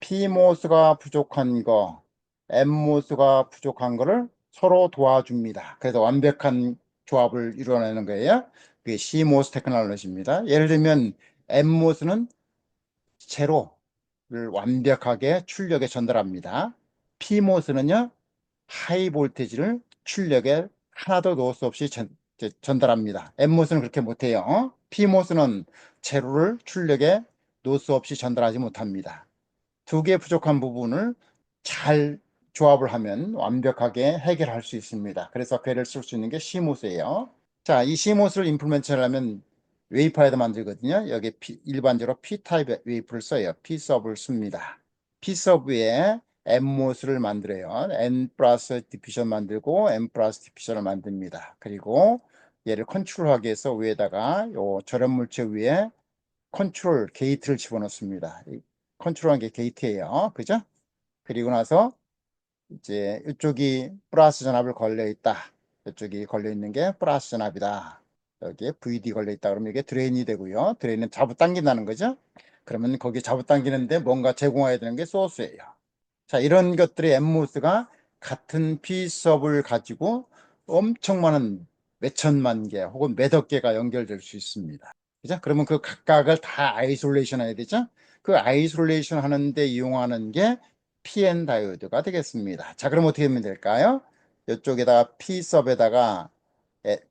PMOS가 부족한 거, NMOS가 부족한 거를 서로 도와줍니다. 그래서 완벽한 조합을 이루어내는 거예요. 그게 CMOS 테크놀로지입니다. 예를 들면 NMOS는 제로를 완벽하게 출력에 전달합니다. PMOS는요, 하이 볼테지를 출력에 하나도 넣을 수 없이 전달합니다. NMOS는 그렇게 못해요. PMOS는 제로를 출력에 넣을 수 없이 전달하지 못합니다. 두 개 부족한 부분을 잘 조합을 하면 완벽하게 해결할 수 있습니다. 그래서 걔를 쓸 수 있는 게 CMOS예요. 자, 이 CMOS를 임플멘트 하려면 웨이퍼에다 만들거든요. 여기 일반적으로 P타입의 웨이퍼를 써요. P섭을 씁니다. P섭에 NMOS를 만들어요. N 플러스 디퓨전 만들고 N 플러스 디퓨전을 만듭니다. 그리고 얘를 컨트롤하기 위해서 위에다가 요 절연 물체 위에 컨트롤 게이트를 집어넣습니다. 컨트롤한 게 게이트예요. 그죠? 그리고 나서 이제 이쪽이 플러스 전압을 걸려 있다. 이쪽이 걸려 있는 게 플러스 전압이다. 여기에 VD 걸려 있다. 그러면 이게 드레인이 되고요. 드레인은 잡아당긴다는 거죠. 그러면 거기 잡아당기는데 뭔가 제공해야 되는 게 소스예요. 자, 이런 것들의 엠모스가 같은 P섭을 가지고 엄청 많은 몇천만 개 혹은 몇억 개가 연결될 수 있습니다. 그죠? 그러면 그 각각을 다 아이솔레이션 해야 되죠? 그 아이솔레이션 하는데 이용하는 게 PN 다이오드가 되겠습니다. 자, 그럼 어떻게 하면 될까요? 이쪽에다가 P섭에다가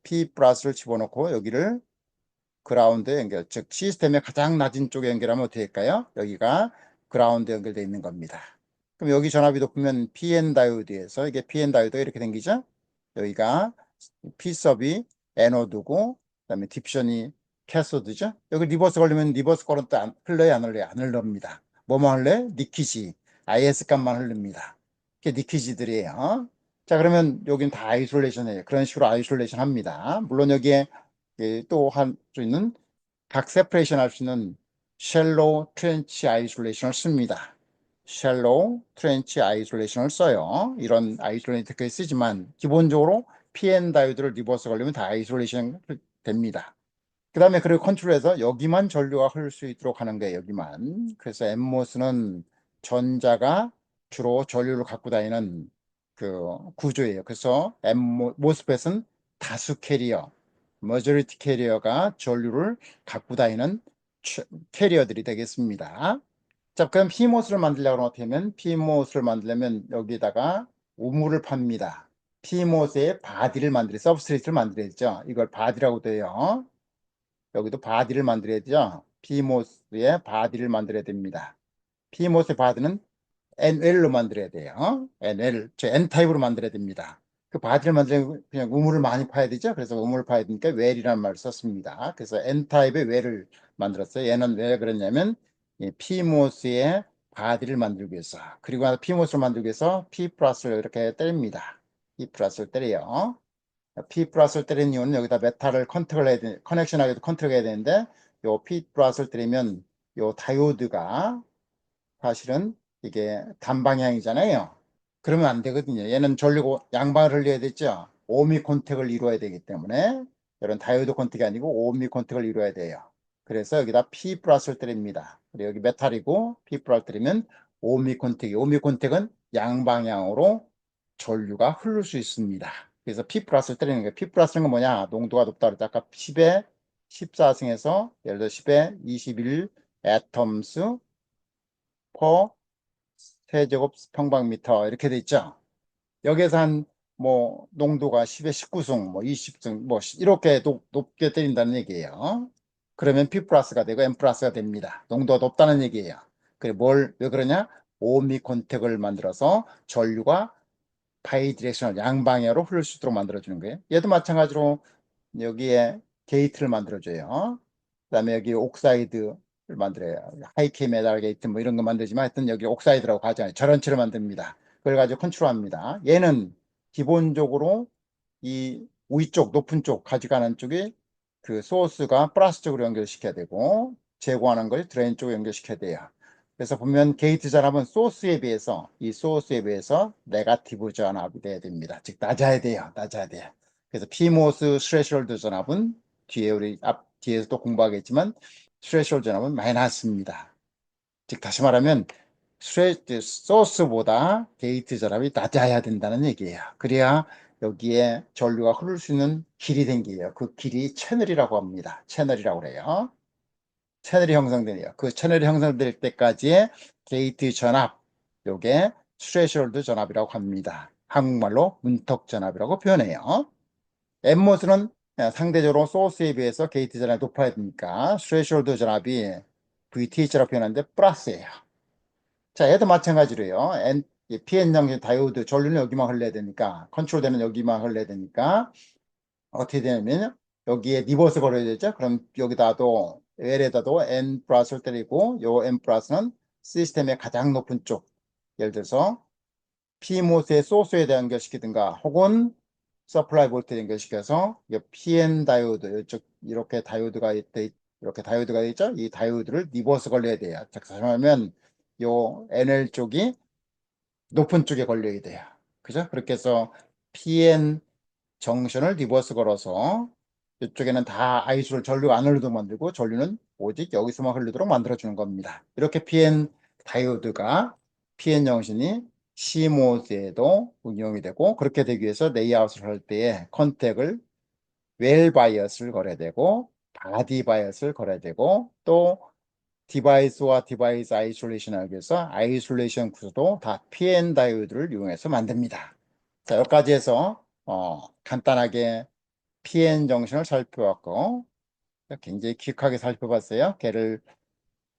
P 플러스를 집어넣고 여기를 그라운드 연결, 즉 시스템의 가장 낮은 쪽에 연결하면 어떻게 될까요? 여기가 그라운드 연결되어 있는 겁니다. 그럼 여기 전압이 높으면 PN 다이오드에서 이게 PN 다이오드가 이렇게 생기죠? 여기가 P섭이 애노드고 그다음에 딥션이 캐소드죠? 여기 리버스 걸리면 리버스 커런트 흘러요, 안 흘러요? 안 흘러입니다. 뭐만 흘러요? 리퀴지, IS 값만 흐릅니다. 이게 리퀴지들이에요. 자, 그러면 여기는 다 아이솔레이션이에요. 그런 식으로 아이솔레이션 합니다. 물론 여기에 또 할 수 있는 각 세퍼레이션 할 수 있는 쉘로우 트렌치 아이솔레이션을 씁니다. 쉘로우 트렌치 아이솔레이션을 써요. 이런 아이솔레이션 테크닉 쓰지만 기본적으로 PN 다이오드를 리버스 걸리면 다 아이솔레이션 됩니다. 그 다음에 그리고 컨트롤해서 여기만 전류가 흐를 수 있도록 하는 거예요. 여기만. 그래서 엠모스는 전자가 주로 전류를 갖고 다니는 그 구조예요. 그래서 모스펫은 다수 캐리어, 머저리티 캐리어가 전류를 갖고 다니는 캐리어들이 되겠습니다. 자, 그럼 PMOS를 만들려고 하면 어떻게 하면 PMOS를 만들려면 여기다가 우물을 팝니다. PMOS의 바디를 서브스트레이트를 만들어야죠. 이걸 바디라고 돼요. 여기도 바디를 만들어야 죠. PMOS의 바디를 만들어야 됩니다. PMOS의 바디는 NL로 만들어야 돼요. NL, N타입으로 만들어야 됩니다. 그 바디를 만들려면 그냥 우물을 많이 파야 되죠. 그래서 우물을 파야 되니까 웰이라는 말을 썼습니다. 그래서 N타입의 웰을 만들었어요. 얘는 왜 그랬냐면 PMOS의 바디를 만들기 위해서, 그리고 PMOS를 만들기 위해서 P 플러스를 이렇게 때립니다. P 플러스를 때려요. P 플러스를 때리는 이유는 여기다 메탈을 커넥션하게 컨트롤해야 되는데 요 P 플러스를 때리면 요 다이오드가 사실은 이게 단방향이잖아요. 그러면 안 되거든요. 얘는 전류고 양방을 흘려야 되죠. 오미 콘택을 이루어야 되기 때문에 이런 다이오드 콘택이 아니고 오미 콘택을 이루어야 돼요. 그래서 여기다 P 플러스를 때립니다. 그리고 여기 메탈이고 P 플러스 때리면 오미 콘택이, 오미 콘택은 양방향으로 전류가 흐를 수 있습니다. 그래서 P 플러스를 때리는 거예요. P 플러스는 뭐냐? 농도가 높다 그랬죠. 아까 10에 14승에서 예를 들어 10에 21 atoms per 세제곱 평방미터 이렇게 돼 있죠. 여기에서 한 뭐 농도가 10의 19승, 뭐 20승, 뭐 이렇게 높게 때린다는 얘기예요. 그러면 P 플러스가 되고 N 플러스가 됩니다. 농도가 높다는 얘기예요. 그래 왜 그러냐? 오미 콘택을 만들어서 전류가 바이 디렉셔널 양방향으로 흐를 수 있도록 만들어주는 거예요. 얘도 마찬가지로 여기에 게이트를 만들어줘요. 그다음에 여기 옥사이드를 만들어요. 하이케 메달 게이트 뭐 이런 거 만들지만 하여튼 여기 옥사이드라고 하잖아요. 저런체를 만듭니다. 그걸 가지고 컨트롤합니다. 얘는 기본적으로 이 위쪽 높은 쪽 가져가는 쪽이 그 소스가 플러스 쪽으로 연결시켜야 되고 제거하는 것이 드레인 쪽으로 연결시켜야 돼요. 그래서 보면 게이트 전압은 소스에 비해서 이 소스에 비해서 네가티브 전압이 돼야 됩니다. 즉 낮아야 돼요. 낮아야 돼요. 그래서 PMOS 스레셜드 전압은 뒤에 우리 뒤에서 또 공부하겠지만 스레셜드 전압은 많이 낮습니다. 즉 다시 말하면 소스보다 게이트 전압이 낮아야 된다는 얘기예요. 그래야 여기에 전류가 흐를 수 있는 길이 생겨요. 그 길이 채널이라고 합니다. 채널이라고 그래요. 채널이 형성되네요. 그 채널이 형성될 때까지의 게이트 전압, 요게 스레셜드 전압이라고 합니다. 한국말로 문턱 전압이라고 표현해요. 엠모스는 상대적으로 소스에 비해서 게이트 전압이 높아야 되니까 스레셜드 전압이 VTH라고 표현하는데 플러스예요. 자, 얘도 마찬가지로요. PN 장전 다이오드 전류는 여기만 흘러야 되니까 컨트롤되는 여기만 흘러야 되니까 어떻게 되냐면 여기에 리버스 걸어야 되죠. 그럼 여기다도 L에다도 N 플러스를 때리고 요 N 플러스는 시스템의 가장 높은 쪽 예를 들어서 PMOS의 소스에 대한 연결시키든가 혹은 서플라이 볼트에 연결시켜서 PN 다이오드 이쪽 이렇게 다이오드가 이렇게 다이오드가 있죠. 이 다이오드를 리버스 걸려야 돼요. 자, 그러면 요 NL 쪽이 높은 쪽에 걸려야 돼요. 그죠? 그렇게 해서 PN 정션을 리버스 걸어서 이쪽에는 다 아이소를 전류가 안 흐르도록 만들고 전류는 오직 여기서만 흐르도록 만들어주는 겁니다. 이렇게 PN 다이오드가 PN 정신이 CMOS에도 응용이 되고 그렇게 되기 위해서 레이아웃을 할 때에 컨택을 웰 바이어스를 걸어야 되고 바디 바이어스를 걸어야 되고 또 디바이스와 디바이스 아이솔레이션을 하기 위해서 아이솔레이션 구조도 다 PN 다이오드를 이용해서 만듭니다. 자, 여기까지 해서 간단하게 PN 정신을 살펴봤고 굉장히 기억하게 살펴봤어요. 걔를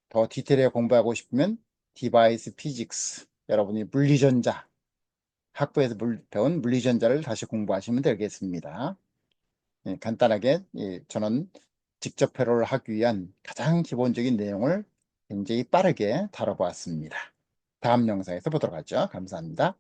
더 디테일하게 공부하고 싶으면 디바이스 피직스 여러분이 물리전자 학부에서 배운 물리전자를 다시 공부하시면 되겠습니다. 예, 간단하게 저는 직접 회로를 하기 위한 가장 기본적인 내용을 굉장히 빠르게 다뤄보았습니다. 다음 영상에서 보도록 하죠. 감사합니다.